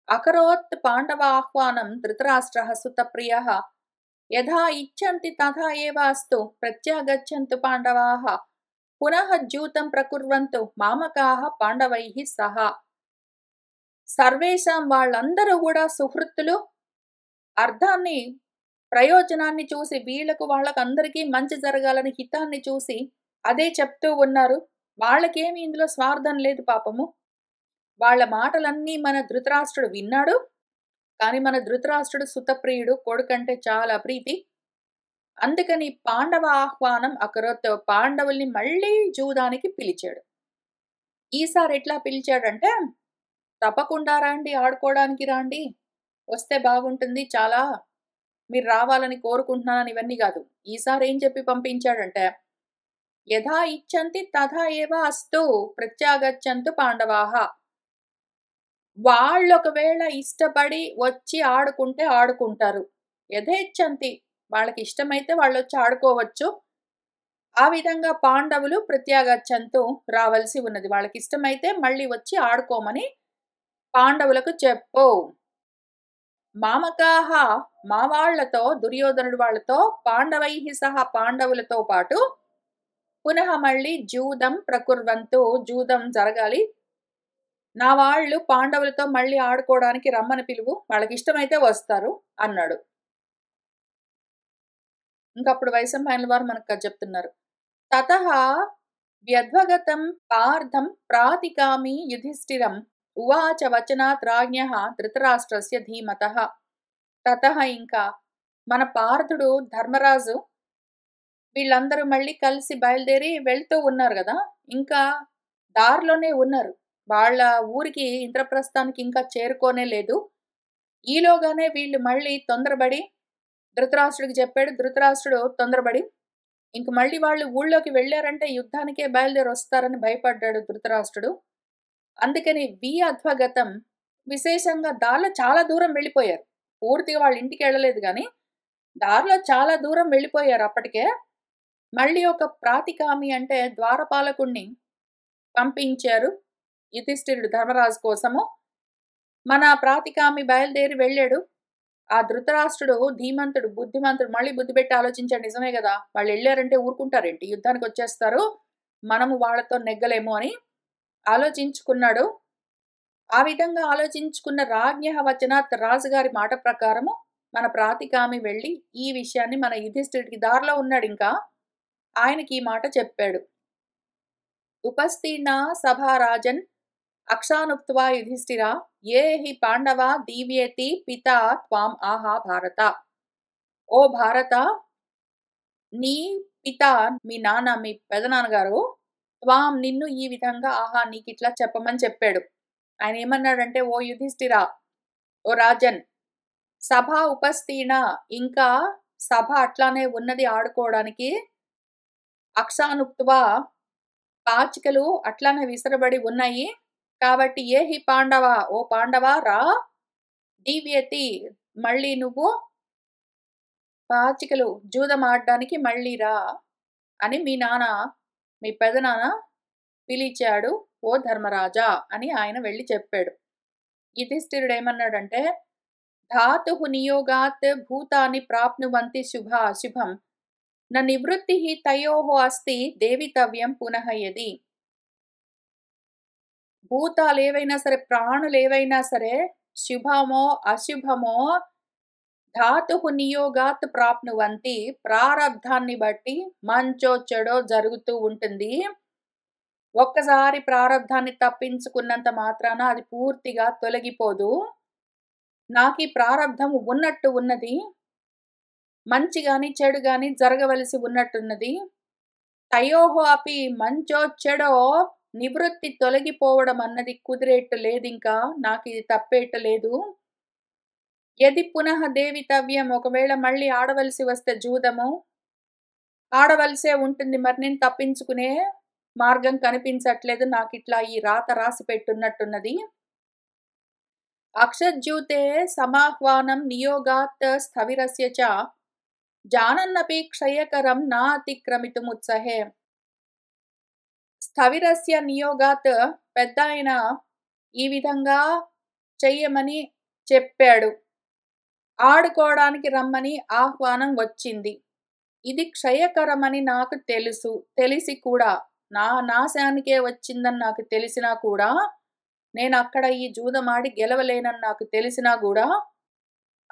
అకరోత్ పాండవాహ్వానం ధృతరాష్ట్రః సుతప్రియః యథా ఇచ్చంతి తథా ఏవ అస్తు ప్రత్యాగచ్చంతు పాండవాః పునః జూతం ప్రకుర్వంతు మామకాః పాండవైః సహా. సర్వేషాం వాళ్ళందరూ కూడా సుహృత్తులు, అర్థాన్ని, ప్రయోజనాన్ని చూసి, వీళ్ళకు వాళ్ళకందరికీ మంచి జరగాలని హితాన్ని చూసి అదే చెప్తూ ఉన్నారు. వాళ్ళకేమి ఇందులో స్వార్థం లేదు పాపము. వాళ్ళ మాటలన్నీ మన ధృతరాష్ట్రుడు విన్నాడు. కానీ మన ధృతరాష్ట్రుడు సుతప్రియుడు, కొడుకంటే చాలా ప్రీతి. అందుకని పాండవ ఆహ్వానం అకరోత్ పాండవుల్ని మళ్ళీ జూదానికి పిలిచాడు. ఈసారి ఎట్లా పిలిచాడంటే, తప్పకుండా రండి, ఆడుకోవడానికి రండి, వస్తే బాగుంటుంది, చాలా మీరు రావాలని కోరుకుంటున్నానని ఇవన్నీ కాదు. ఈసారి ఏం చెప్పి పంపించాడంటే, యథా ఇచ్చంతి తథా ఏవ అస్తు ప్రత్యాగచ్చంతు పాండవాః. వాళ్ళొకవేళ ఇష్టపడి వచ్చి ఆడుకుంటే ఆడుకుంటారు. యథేచ్ఛంతి. వాళ్ళకి ఇష్టమైతే వాళ్ళొచ్చి ఆడుకోవచ్చు. ఆ విధంగా పాండవులు ప్రత్యాగచ్చంతు రావలసి ఉన్నది. వాళ్ళకిష్టమైతే మళ్ళీ వచ్చి ఆడుకోమని పాండవులకు చెప్పు. మామకాహ మా వాళ్ళతో, దుర్యోధనుడు వాళ్ళతో, పాండవైః సహా పాండవులతో పాటు పునః మళ్ళీ జూదం ప్రకుర్వంతు, జూదం జరగాలి. నా వాళ్ళు పాండవులతో మళ్ళీ ఆడుకోవడానికి రమ్మని పిలువు. వాళ్ళకిష్టమైతే వస్తారు అన్నాడు. ఇంకప్పుడు వైశంపాయనుల వారు మనకు కథ చెప్తున్నారు. తతః వ్యధ్వగతం పార్థం ప్రాతికామి యుధిష్ఠిరం ఉవాచ వచనాత్ రాజ్ఞః ధృతరాష్ట్రస్య ధీమతః. తతః ఇంకా మన పార్థుడు ధర్మరాజు వీళ్ళందరూ మళ్ళీ కలిసి బయలుదేరి వెళ్తూ ఉన్నారు గదా! ఇంకా దారిలోనే ఉన్నారు. వాళ్ళ ఊరికి ఇంద్రప్రస్థానికి ఇంకా చేరుకోనే లేదు. ఈలోగానే వీళ్ళు మళ్ళీ తొందరబడి ధృతరాష్ట్రుడికి చెప్పాడు. ధృతరాష్ట్రుడు తొందరబడి ఇంక మళ్ళీ వాళ్ళు ఊళ్ళోకి వెళ్లారంటే యుద్ధానికే బయలుదేరొస్తారని భయపడ్డాడు ధృతరాష్ట్రుడు. అందుకని అధ్వగతం విశేషంగా దారిలో చాలా దూరం వెళ్ళిపోయారు. పూర్తిగా వాళ్ళ ఇంటికి వెళ్ళలేదు గాని దారిలో చాలా దూరం వెళ్ళిపోయారు అప్పటికే. మళ్ళీ ఒక ప్రాతికామి అంటే ద్వారపాలకుణ్ణి పంపించారు యుధిష్ఠిరుడు ధర్మరాజు కోసము. మన ప్రాతికామి బయలుదేరి వెళ్ళాడు. ఆ ధృతరాష్ట్రుడు ధీమంతుడు, బుద్ధిమంతుడు. మళ్ళీ బుద్ధి పెట్టి ఆలోచించాడు. నిజమే కదా, వాళ్ళు వెళ్ళారంటే ఊరుకుంటారేంటి, యుద్ధానికి వచ్చేస్తారు, మనము వాళ్ళతో నెగ్గలేము అని ఆలోచించుకున్నాడు. ఆ విధంగా ఆలోచించుకున్న రాజ్ఞ వచనాత్, రాజుగారి మాట ప్రకారము మన ప్రాతికామి వెళ్ళి ఈ విషయాన్ని మన యుధిష్ఠిరుడికి, దారిలో ఉన్నాడు ఇంకా, ఆయనకి ఈ మాట చెప్పాడు. ఉపస్థీర్ణ సభారాజన్ అక్షానుక్త్వా యుధిష్ఠిర ఏ హి పాండవ దీవ్యేతి పితా త్వాం ఆహా భారత. ఓ భారత, నీ పిత, మీ నాన్న, మీ పెదనాన్నగారు, త్వాం నిన్ను ఈ విధంగా ఆహా నీకిట్లా చెప్పమని చెప్పాడు. ఆయన ఏమన్నాడంటే, ఓ యుధిష్ఠిర, ఓ రాజన్, సభ ఉపస్థీర్ణ, ఇంకా సభ అట్లానే ఉన్నది ఆడుకోవడానికి, అక్షానుక్త్వా పాచికలు అట్లానే విసరబడి ఉన్నాయి. కాబట్టి ఏ హి పాండవ, ఓ పాండవ రా, దీవ్యతి మళ్ళీ నువ్వు పాచికలు జూదం ఆడడానికి మళ్ళీ రా అని మీ నాన్న, మీ పెదనాన్న పిలిచాడు ఓ ధర్మరాజా అని ఆయన వెళ్ళి చెప్పాడు. యుధిష్ఠిరుడు ఏమన్నాడంటే, ధాతు నియోగాత్ భూతాని ప్రాప్నువంతి శుభ అశుభం న నివృత్తి తయోః అస్తి దేవితవ్యం పునః యది. భూతాలు ఏవైనా సరే, ప్రాణులు ఏవైనా సరే, శుభమో అశుభమో ధాతు నియోగాత్ ప్రాప్నువంతి, ప్రారబ్ధాన్ని బట్టి మంచో చెడో జరుగుతూ ఉంటుంది. ఒక్కసారి ప్రారబ్ధాన్ని తప్పించుకున్నంత మాత్రాన అది పూర్తిగా తొలగిపోదు. నాకు ఈ ప్రారబ్ధం ఉన్నట్టు ఉన్నది, మంచి గాని చెడు గాని జరగవలసి ఉన్నట్టున్నది. తయోః అపి, మంచో చెడో నివృత్తి తొలగిపోవడం అన్నది కుదిరేట్టు లేదింకా, నాకు ఇది తప్పేట్టు లేదు. యది పునః దేవితవ్యం, ఒకవేళ మళ్ళీ ఆడవలసి వస్తే జూదము ఆడవలసే ఉంటుంది. మరి నేను తప్పించుకునే మార్గం కనిపించట్లేదు, నాకిట్లా ఈ రాత రాసి పెట్టున్నట్టున్నది. అక్షజ్యూతే సమాహ్వానం నియోగాత్ స్థవిరస్య చ జానన్నపి క్షయకరం నా అతిక్రమితుముత్సహే. స్థవిరస్య నియోగాత్, పెద్ద ఆయన ఈ విధంగా చెయ్యమని చెప్పాడు. ఆడుకోవడానికి రమ్మని ఆహ్వానం వచ్చింది. ఇది క్షయకరమని నాకు తెలుసు, తెలిసి కూడా, నా నాశానికే వచ్చిందని నాకు తెలిసినా కూడా, నేను అక్కడ ఈ జూదమాడి గెలవలేనని నాకు తెలిసినా కూడా,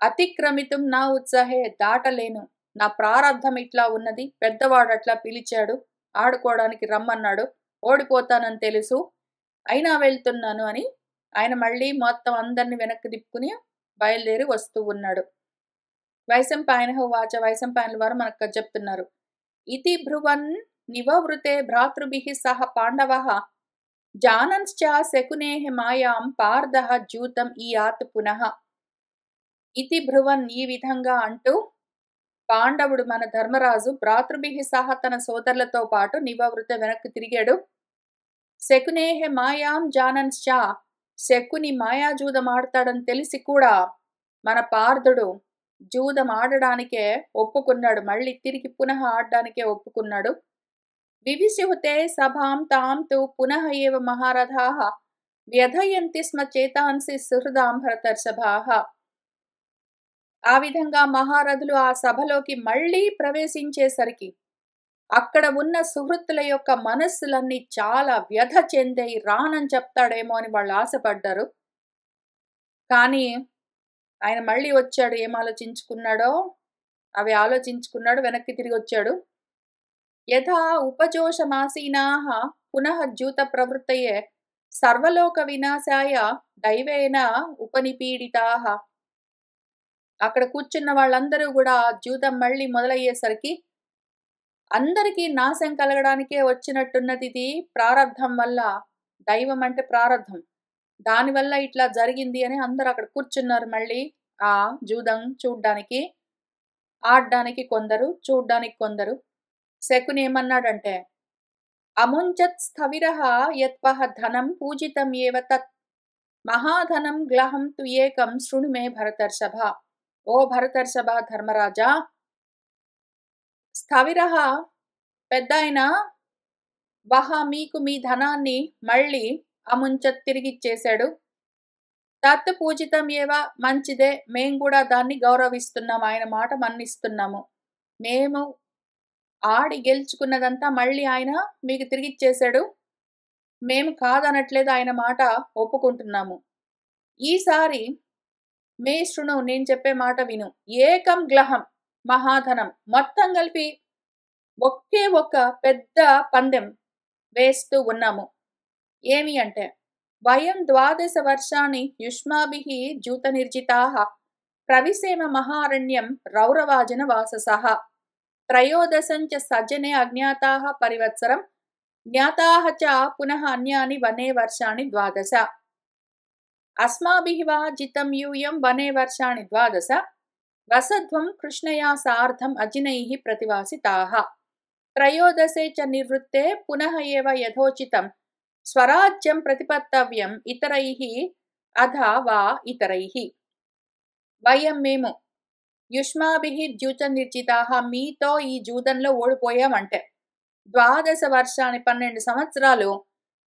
అతిక్రమితం నా ఉత్సాహే, దాటలేను, నా ప్రారబ్ధం ఇట్లా ఉన్నది, పెద్దవాడు అట్లా పిలిచాడు, ఆడుకోవడానికి రమ్మన్నాడు, ఓడిపోతానని తెలుసు, అయినా వెళ్తున్నాను అని ఆయన మళ్ళీ మొత్తం అందరిని వెనక్కి తిప్పుకుని బయలుదేరి వస్తూ ఉన్నాడు. వైశంపాయనః ఉవాచ, వైశంపాయనుల వారు మనకు చెప్తున్నారు. ఇతి బ్రువన్ నివవృతే భ్రాతృభిః సహ పాండవః జానన్శ్చ శకునేః మాయాం పార్థః జూతం ఈయాత్ పునః. ఇతి బ్రువన్, ఈ విధంగా అంటూ, పాండవుడు మన ధర్మరాజు భ్రాతృభిః సహా తన సోదరులతో పాటు నివవృత వెనక్కి తిరిగాడు. శకునేః మాయాం జానన్శ్చ, శకుని మాయాజూదం ఆడతాడని తెలిసి కూడా మన పార్థుడు జూదం ఆడడానికే ఒప్పుకున్నాడు. మళ్ళీ తిరిగి పునః ఆడడానికే ఒప్పుకున్నాడు. వివిశుహుతే సభాం తాం తు పునః ఏవ మహారథాః వ్యధయంతి స్మ చేతాంసి సుహృదాం భరతర్షభాః. ఆ విధంగా మహారథులు ఆ సభలోకి మళ్ళీ ప్రవేశించేసరికి అక్కడ ఉన్న సుహృత్తుల యొక్క మనస్సులన్నీ చాలా వ్యధ చెందాయి. రానని చెప్తాడేమో అని వాళ్ళు ఆశపడ్డారు. కానీ ఆయన మళ్ళీ వచ్చాడు. ఏం ఆలోచించుకున్నాడో అవి ఆలోచించుకున్నాడు. వెనక్కి తిరిగి వచ్చాడు. యథా ఉపజోషమాసీనాః పునః ద్యూత ప్రవృత్తయే సర్వలోక వినాశాయ దైవేన ఉపనిపీడితాః. అక్కడ కూర్చున్న వాళ్ళందరూ కూడా ద్యూతం మళ్ళీ మొదలయ్యేసరికి అందరికీ నాశం కలగడానికే వచ్చినట్టున్నది. ఇది ప్రారబ్ధం వల్ల, దైవం అంటే ప్రారబ్ధం, దానివల్ల ఇట్లా జరిగింది అని అందరూ అక్కడ కూర్చున్నారు. మళ్ళీ ఆ జూదం చూడ్డానికి, ఆడ్డానికి కొందరు, చూడ్డానికి కొందరు. శకుని ఏమన్నాడంటే, అముంచత్ స్థవిరః యత్వః ధనం పూజితం ఏవ తత్ మహాధనం గ్లహం తు ఏకం శృణు మే భరతర్షభ. ఓ భరతర్షభ ధర్మరాజా, స్థవిరః పెద్దాయన వహ మీకు మీ ధనాన్ని మళ్ళీ అముంచత్ తిరిగిచ్చేశాడు. తత్ పూజితం ఏవ మంచిదే, మేం కూడా దాన్ని గౌరవిస్తున్నాం, ఆయన మాట మన్నిస్తున్నాము. మేము ఆడి గెలుచుకున్నదంతా మళ్ళీ ఆయన మీకు తిరిగిచ్చేశాడు. మేము కాదనట్లేదు, ఆయన మాట ఒప్పుకుంటున్నాము. ఈసారి మే శృణు, నేను చెప్పే మాట విను. ఏకం గ్లహం మహాధనం, మొత్తం కలిపి ఒకే ఒక పెద్ద పందెం వేస్తూ ఉన్నాము. ఏమి అంటే, వయం 12 వర్షాణి యుష్మాభిః జూత నిర్జితాః ప్రవిశేమ మహారణ్యం రౌరవాజన వాససః త్రయోదశంచ సజ్జనే అజ్ఞాతాః పరివత్సరం జ్ఞాతాః చ పునః అన్యాని వనే వర్షాణి 12. అస్మాభిః వా జితం యూయం వనే వర్షాణి 12 వసధ్వం కృష్ణయా సార్ధం అజినైః ప్రతివాసితాః త్రయోదశే చ నివృత్తే పునః ఏవ యథోచితం స్వరాజ్యం ప్రతిపత్తవ్యం ఇతరైః అథ వా ఇతరైః. వయం మేము యుష్మాభిః ద్యూత నిర్జితాః మీతో ఈ జూదంలో ఓడిపోయామంటే 12 వర్షాన్ని 12 సంవత్సరాలు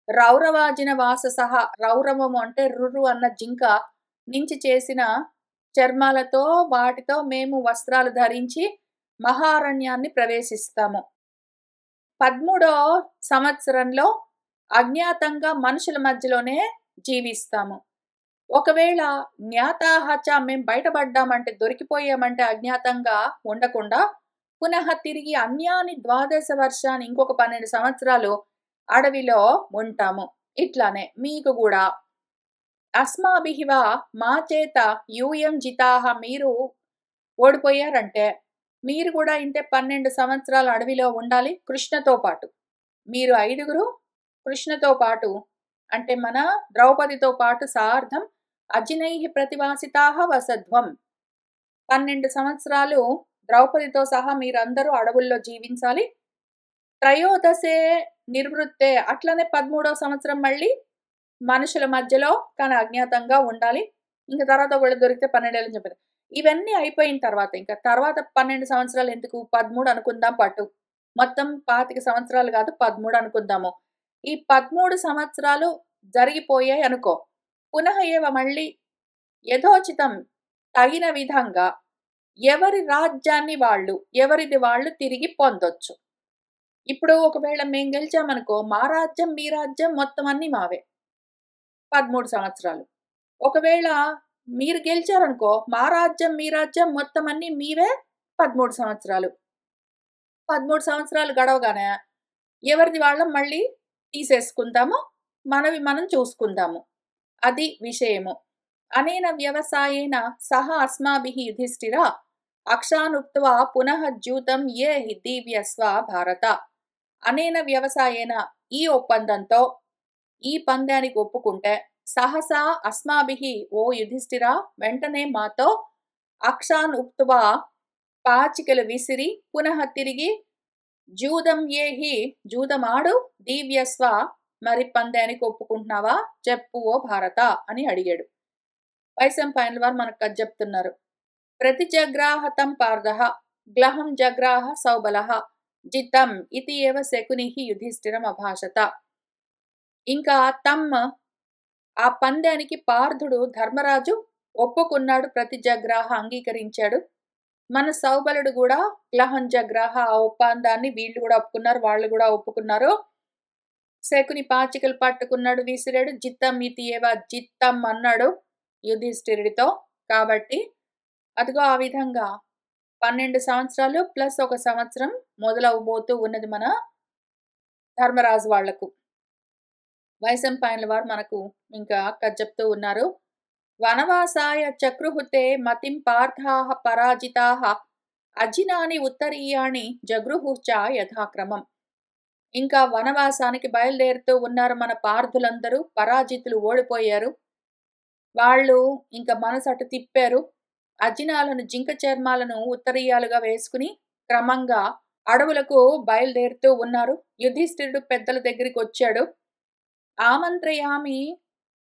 రౌరవాజిన వాససః, రౌరవము అంటే రురు అన్న జింక నుంచి చేసిన చర్మాలతో వాటితో మేము వస్త్రాలు ధరించి మహారణ్యాన్ని ప్రవేశిస్తాము. 13వ సంవత్సరంలో అజ్ఞాతంగా మనుషుల మధ్యలోనే జీవిస్తాము. ఒకవేళ జ్ఞాతాహచ మేము బయటపడ్డామంటే, దొరికిపోయామంటే అజ్ఞాతంగా ఉండకుండా పునః తిరిగి అన్యాని 12 వర్షాన్ని ఇంకొక 12 సంవత్సరాలు అడవిలో ఉంటాము. ఇట్లానే మీకు కూడా అస్మాభిః వా మా చేత యూయం జితాః మీరు ఓడిపోయారంటే మీరు కూడా ఇంతే 12 సంవత్సరాలు అడవిలో ఉండాలి కృష్ణతో పాటు. మీరు 5గురు కృష్ణతో పాటు అంటే మన ద్రౌపదితో పాటు సార్ధం అజినైః ప్రతివాసితాః వసధ్వం. 12 సంవత్సరాలు ద్రౌపదితో సహా మీరందరూ అడవుల్లో జీవించాలి. త్రయోదశే నిర్వృత్తే అట్లనే 13వ సంవత్సరం మళ్ళీ మనుషుల మధ్యలో కానీ అజ్ఞాతంగా ఉండాలి. ఇంక తర్వాత ఒకవేళ దొరికితే 12 ఏళ్ళని చెప్పారు. ఇవన్నీ అయిపోయిన తర్వాత ఇంకా తర్వాత 12 సంవత్సరాలు ఎందుకు, 13 అనుకుందాం పట్టు. మొత్తం 25 సంవత్సరాలు కాదు 13 అనుకుందాము. ఈ 13 సంవత్సరాలు జరిగిపోయాయి అనుకో. పునః ఏవ మళ్ళీ యథోచితం తగిన విధంగా ఎవరి రాజ్యాన్ని వాళ్ళు, ఎవరిది వాళ్ళు తిరిగి పొందొచ్చు. ఇప్పుడు ఒకవేళ మేము గెలిచామనుకో, మా రాజ్యం మీ రాజ్యం మొత్తం అన్నీ మావే 13 సంవత్సరాలు. ఒకవేళ మీరు గెలిచారనుకో, మా రాజ్యం మీ రాజ్యం మొత్తం అన్నీ మీవే 13 సంవత్సరాలు. 13 సంవత్సరాలు గడవగానే ఎవరిది వాళ్ళం మళ్ళీ తీసేసుకుందాము, మనవి మనం చూసుకుందాము. అది విషయము. అనేన వ్యవసాయేన సహ అస్మాభిః యుధిష్ఠిర అక్షానుక్త్వా పునః ద్యూతం ఏ దీవ్యస్వ భారత. అనేన వ్యవసాయేన ఈ ఒప్పందంతో, ఈ పందానికి ఒప్పుకుంటే సహసా అస్మాభిః ఓ యుధిష్ఠిర వెంటనే మాతో అక్షాన్ ఉక్త్వా పాచికలు విసిరి పునః తిరిగి జూదం ఏహి జూదమాడు దీవ్యస్వ మరి పందానికి ఒప్పుకుంటున్నావా చెప్పు ఓ భారత అని అడిగాడు. వైశంపాయనుల వారు మనకు కథ చెప్తున్నారు. ప్రతిజగ్రాహతం పార్థః గ్లహం జగ్రాహ సౌబలః జితం ఇతి ఏవ శకునిః యుధిష్ఠిరం అభాషత. ఇంకా తమ్ ఆ పందానికి పార్థుడు ధర్మరాజు ఒప్పుకున్నాడు, ప్రతిజగ్రాహ అంగీకరించాడు. మన సౌబలుడు కూడా గ్లహం జగ్రాహ ఆ ఒప్పందాన్ని వీళ్ళు కూడా ఒప్పుకున్నారు, వాళ్ళు కూడా ఒప్పుకున్నారు. శకుని పాచికలు పట్టుకున్నాడు, విసిరాడు. జిత్తం ఇతి ఏవ జిత్తం అన్నాడు యుధిష్ఠిరుడితో. కాబట్టి అదిగో ఆ విధంగా 12 సంవత్సరాలు ప్లస్ 1 సంవత్సరం మొదలవబోతూ ఉన్నది మన ధర్మరాజు వాళ్లకు. వైశంపాయనుల వారు మనకు ఇంకా కథ చెప్తూ ఉన్నారు. వనవాసాయ చక్రుహుతే మతిం పార్థాః పరాజితాః అజినాని ఉత్తరీయాణి జగృహుశ్చ యథాక్రమం. ఇంకా వనవాసానికి బయలుదేరుతూ ఉన్నారు మన పార్థులందరూ. పరాజితులు ఓడిపోయారు. వాళ్ళు ఇంకా మనసటు తిప్పారు. అజినాలను, జింక చర్మాలను ఉత్తరీయాలుగా వేసుకుని క్రమంగా అడవులకు బయలుదేరుతూ ఉన్నారు. యుధిష్ఠిరుడు పెద్దల దగ్గరికి వచ్చాడు. ఆమంత్రయామి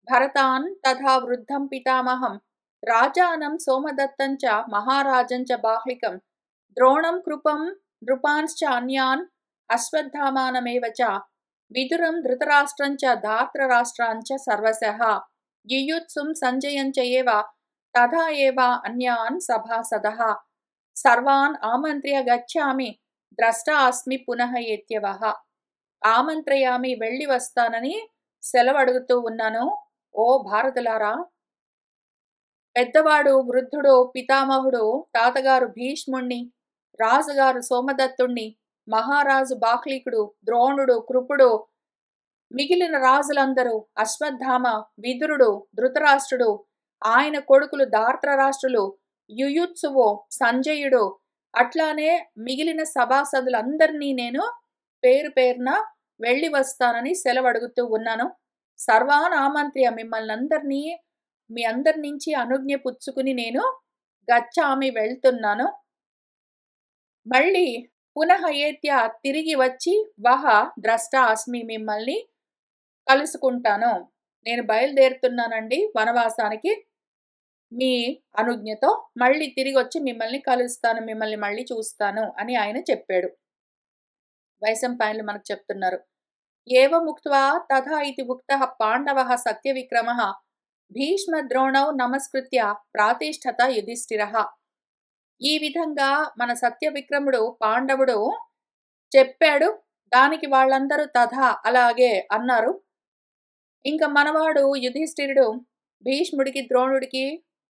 భరతాన్ తథా వృద్ధం పితామహం రాజానం సోమదత్తంచ మహారాజంచ బాహ్లికం ద్రోణం కృపం నృపాంశ్చ అన్యాన్ అశ్వత్థామానమేవ చ విదురం ధృతరాష్ట్రంచ ధార్తరాష్ట్రాంచ సర్వశః యుయుత్సుం సంజయంచ ఏవ తథా ఏవ అన్యాన్ సభాసదః సర్వాన్ ఆమంత్ర్య గచ్ఛామి ద్రష్టా అస్మి పునః ఏత్యవః. ఆమంత్రయామి వెళ్ళి వస్తానని సెలవు అడుగుతూ ఉన్నాను. ఓ భారతులారా, పెద్దవాడు వృద్ధుడు పితామహుడు తాతగారు భీష్ముణ్ణి, రాజుగారు సోమదత్తుణ్ణి, మహారాజు బాహ్లికుడు, ద్రోణుడు, కృపుడు, మిగిలిన రాజులందరూ, అశ్వత్థామ, విదురుడు, ధృతరాష్ట్రుడు, ఆయన కొడుకులు ధార్తరాష్ట్రులు, యుయుత్సువు, సంజయుడు, అట్లానే మిగిలిన సభాసదులందరినీ నేను పేరు పేరున వెళ్ళి వస్తానని సెలవు అడుగుతూ ఉన్నాను. సర్వాన్ ఆమంత్ర్య మిమ్మల్ని అందరినీ మీ అందరి నుంచి అనుజ్ఞ పుచ్చుకుని నేను గచ్చామి వెళ్తున్నాను. మళ్ళీ పునః ఏత్య తిరిగి వచ్చి వహ ద్రష్ట అస్మి మిమ్మల్ని కలుసుకుంటాను. నేను బయలుదేరుతున్నానండి వనవాసానికి, మీ అనుజ్ఞతో మళ్ళీ తిరిగి వచ్చి మిమ్మల్ని కలుస్తాను, మిమ్మల్ని మళ్ళీ చూస్తాను అని ఆయన చెప్పాడు. వైశంపాయనులు మనకు చెప్తున్నారు. ఏవముక్త్వా తథా ఇతి ఉక్తః పాండవః సత్యవిక్రమః భీష్మ ద్రోణౌ నమస్కృత్య ప్రాతిష్ఠత యుధిష్ఠిరః. ఈ విధంగా మన సత్యవిక్రముడు పాండవుడు చెప్పాడు. దానికి వాళ్ళందరూ తథా అలాగే అన్నారు. ఇంకా మనవాడు యుధిష్ఠిరుడు భీష్ముడికి, ద్రోణుడికి,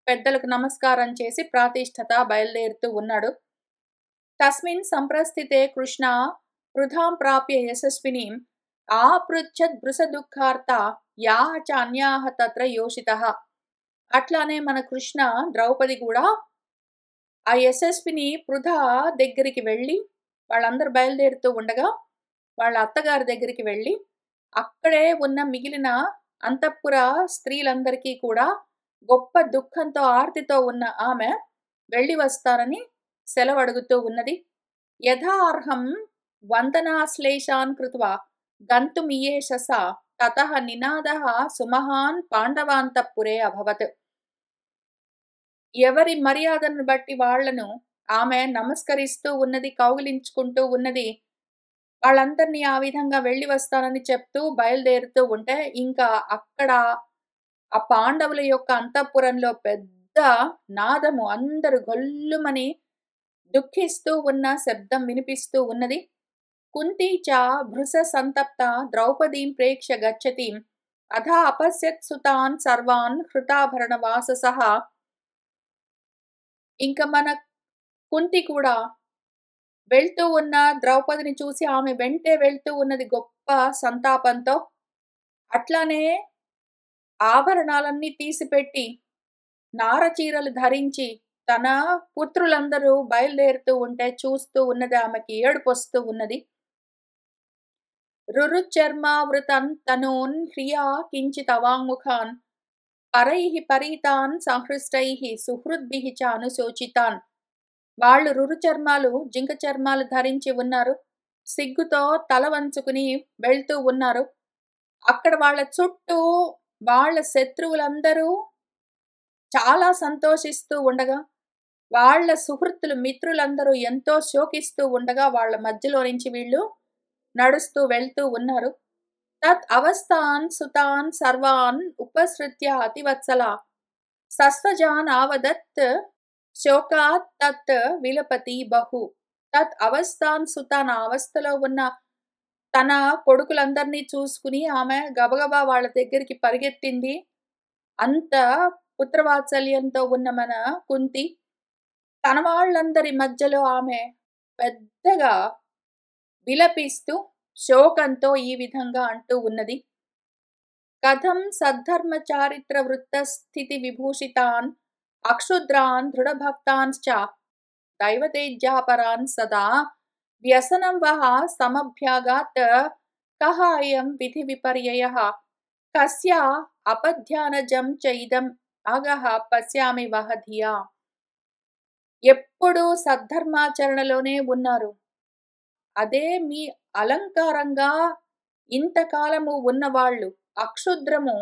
పెద్దలకు నమస్కారం చేసి ప్రాతిష్ఠత బయలుదేరుతూ ఉన్నాడు. తస్మిన్ సంప్రస్థితే కృష్ణ వృధాం ప్రాప్య యశస్వినీం ఆపృచ్ఛద్ భృశ దుఃఖార్త యాః చ అన్యాః తత్ర యోషితః. అట్లానే మన కృష్ణ ద్రౌపది కూడా ఆ యశస్విని పృథా దగ్గరికి వెళ్ళి, వాళ్ళందరూ బయలుదేరుతూ ఉండగా వాళ్ళ అత్తగారి దగ్గరికి వెళ్ళి అక్కడే ఉన్న మిగిలిన అంతఃపుర స్త్రీలందరికీ కూడా గొప్ప దుఃఖంతో ఆర్తితో ఉన్న ఆమె వెళ్ళి వస్తానని సెలవు అడుగుతూ ఉన్నది. యథా అర్హం వందనాశ్లేషాన్ కృత్వా గంతుమియేషస తతః నినాదః సుమహాన్ పాండవాంతఃపురే అభవత్. ఎవరి మర్యాదను బట్టి వాళ్లను ఆమె నమస్కరిస్తూ ఉన్నది, కౌగిలించుకుంటూ ఉన్నది. వాళ్ళందరినీ ఆ విధంగా వెళ్ళి వస్తానని చెప్తూ బయలుదేరుతూ ఉంటే ఇంకా అక్కడ ఆ పాండవుల యొక్క అంతఃపురంలో పెద్ద నాదము, అందరూ గొల్లుమని దుఃఖిస్తూ ఉన్న శబ్దం వినిపిస్తూ ఉన్నది. కుంతీ చ భృశ సంతప్త ద్రౌపదీం ప్రేక్ష్య గచ్చతీం అథా అపశ్యత్ సుతాన్ సర్వాన్ హృతాభరణ వాససః. ఇంకా మన కుంతి కూడా వెళ్తూ ఉన్న ద్రౌపదిని చూసి ఆమె వెంటే వెళ్తూ ఉన్నది గొప్ప సంతాపంతో. అట్లానే ఆభరణాలన్నీ తీసిపెట్టి నారచీరలు ధరించి తన పుత్రులందరూ బయలుదేరుతూ ఉంటే చూస్తూ ఉన్నది. ఆమెకి ఏడుపు వస్తూ ఉన్నది. రురుచర్మావృతం తనూన్ హ్రియా కించిత్ అవాంగుఖాన్ పరైః పరీతాన్ సంహృష్టైః సుహృద్భిః చ అనుశోచితాన్. వాళ్ళు రురు చర్మాలు, జింక చర్మాలు ధరించి ఉన్నారు. సిగ్గుతో తల వంచుకుని వెళ్తూ ఉన్నారు. అక్కడ వాళ్ళ చుట్టూ వాళ్ళ శత్రువులందరూ చాలా సంతోషిస్తూ ఉండగా, వాళ్ళ సుహృత్తులు, మిత్రులందరూ ఎంతో శోకిస్తూ ఉండగా, వాళ్ళ మధ్యలో నుంచి వీళ్ళు నడుస్తూ వెళ్తూ ఉన్నారు. తత్ అవస్థాన్ సుతాన్ సర్వాన్ ఉపసృత్య అతివత్సల సస్వజాన్ ఆవదత్ శోకాత్ తత్ విలపతి బహు. తత్ అవస్థాన్ సుతాన్, ఆ అవస్థలో ఉన్న తన కొడుకులందరినీ చూసుకుని ఆమె గబగబా వాళ్ళ దగ్గరికి పరిగెత్తింది. అంత పుత్రవాత్సల్యంతో ఉన్న మన కుంతి తన వాళ్ళందరి మధ్యలో ఆమె పెద్దగా విలపిస్తూ శోకంతో ఈ విధంగా అంటూ ఉన్నది. కథం సద్ధర్మ చారిత్ర వృత్త స్థితి విభూషితాన్ అక్షుద్రాన్ దృఢభక్తాంశ్చ దైవతేజ్యాపరాన్ సదా వ్యసనం వహ సమభ్యాగాత్ కహ అయం విధి విపర్యయః కస్య అపధ్యానజం చ ఇదం అగహ పశ్యామి వహ ధియా. ఎప్పుడూ సద్ధర్మాచరణలోనే ఉన్నారు. అదే మీ అలంకారంగా ఇంతకాలము ఉన్నవాళ్ళు, అక్షుద్రము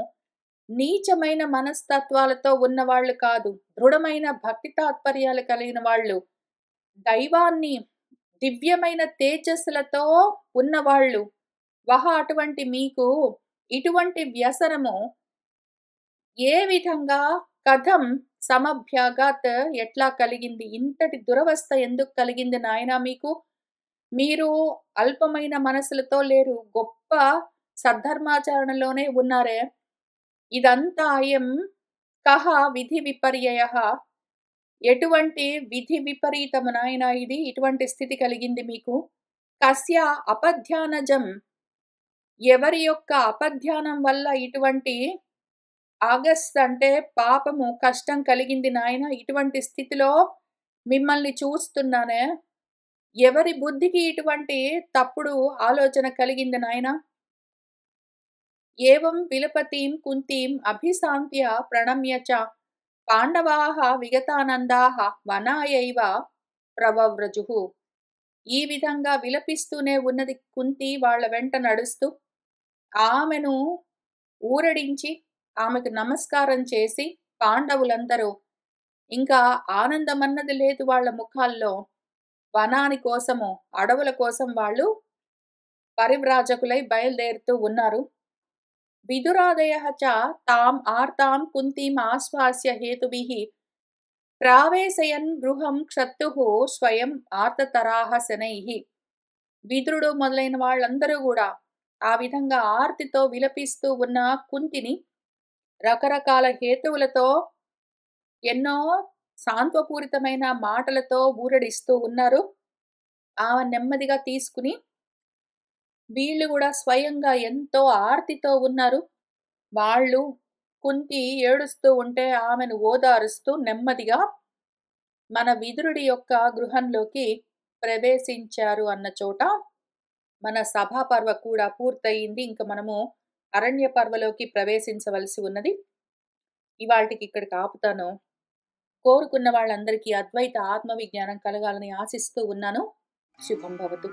నీచమైన మనస్తత్వాలతో ఉన్నవాళ్ళు కాదు, దృఢమైన భక్తి తాత్పర్యాలు కలిగిన వాళ్ళు, దైవాన్ని దివ్యమైన తేజస్సులతో ఉన్నవాళ్ళు. వహ అటువంటి మీకు ఇటువంటి వ్యసనము ఏ విధంగా, కథం సమభ్యాగాత్ ఎట్లా కలిగింది, ఇంతటి దురవస్థ ఎందుకు కలిగింది నాయనా మీకు? మీరు అల్పమైన మనసులతో లేరు, గొప్ప సద్ధర్మాచరణలోనే ఉన్నారే. ఇదంతా అయం కహ విధి విపర్యయః, ఎటువంటి విధి విపరీతము నాయనా ఇది, ఇటువంటి స్థితి కలిగింది మీకు. కస్య అపధ్యానజం, ఎవరి యొక్క అపధ్యానం వల్ల ఇటువంటి ఆగస్ అంటే పాపము, కష్టం కలిగింది నాయన. ఇటువంటి స్థితిలో మిమ్మల్ని చూస్తున్నానే, ఎవరి బుద్ధికి ఇటువంటి తప్పుడు ఆలోచన కలిగింది నాయనా? ఏవం విలపతీం కుంతీం అభిశాంత్య ప్రణమ్య చ పాండవాః విగతానందాః వనాయైవ ప్రవవ్రజుః. ఈ విధంగా విలపిస్తూనే ఉన్నది కుంతి వాళ్ళ వెంట నడుస్తూ. ఆమెను ఊరడించి ఆమెకు నమస్కారం చేసి పాండవులందరూ, ఇంకా ఆనందమన్నది లేదు వాళ్ళ ముఖాల్లో. వనాని కోసము, అడవుల కోసం వాళ్ళు పరివ్రాజకులై బయలుదేరుతూ ఉన్నారు. విదురాదయః చ తాం ఆర్తాం కుంతీం ఆశ్వాస్య హేతుభిః ప్రావేశయన్ గృహం క్షత్తుః స్వయం ఆర్తతరాః శనైః. విదురుడు మొదలైన వాళ్ళందరూ కూడా ఆ విధంగా ఆర్తితో విలపిస్తూ ఉన్న కుంతిని రకరకాల హేతువులతో, ఎన్నో సాంత్వపూరితమైన మాటలతో ఊరడిస్తూ ఉన్నారు. ఆమె నెమ్మదిగా తీసుకుని వీళ్ళు కూడా స్వయంగా ఎంతో ఆర్తితో ఉన్నారు. వాళ్ళు కుంతి ఏడుస్తూ ఉంటే ఆమెను ఓదారుస్తూ నెమ్మదిగా మన విదురుడి యొక్క గృహంలోకి ప్రవేశించారు అన్న చోట మన సభా పర్వ కూడా పూర్తయింది. ఇంక మనము అరణ్య పర్వలోకి ప్రవేశించవలసి ఉన్నది. ఇవాల్టికి ఇక్కడికి ఆపుతాను. కోరుకున్న వాళ్ళందరికీ అద్వైత ఆత్మ విజ్ఞానం కలగాలని ఆశిస్తూ ఉన్నాను. శుభం భవతు.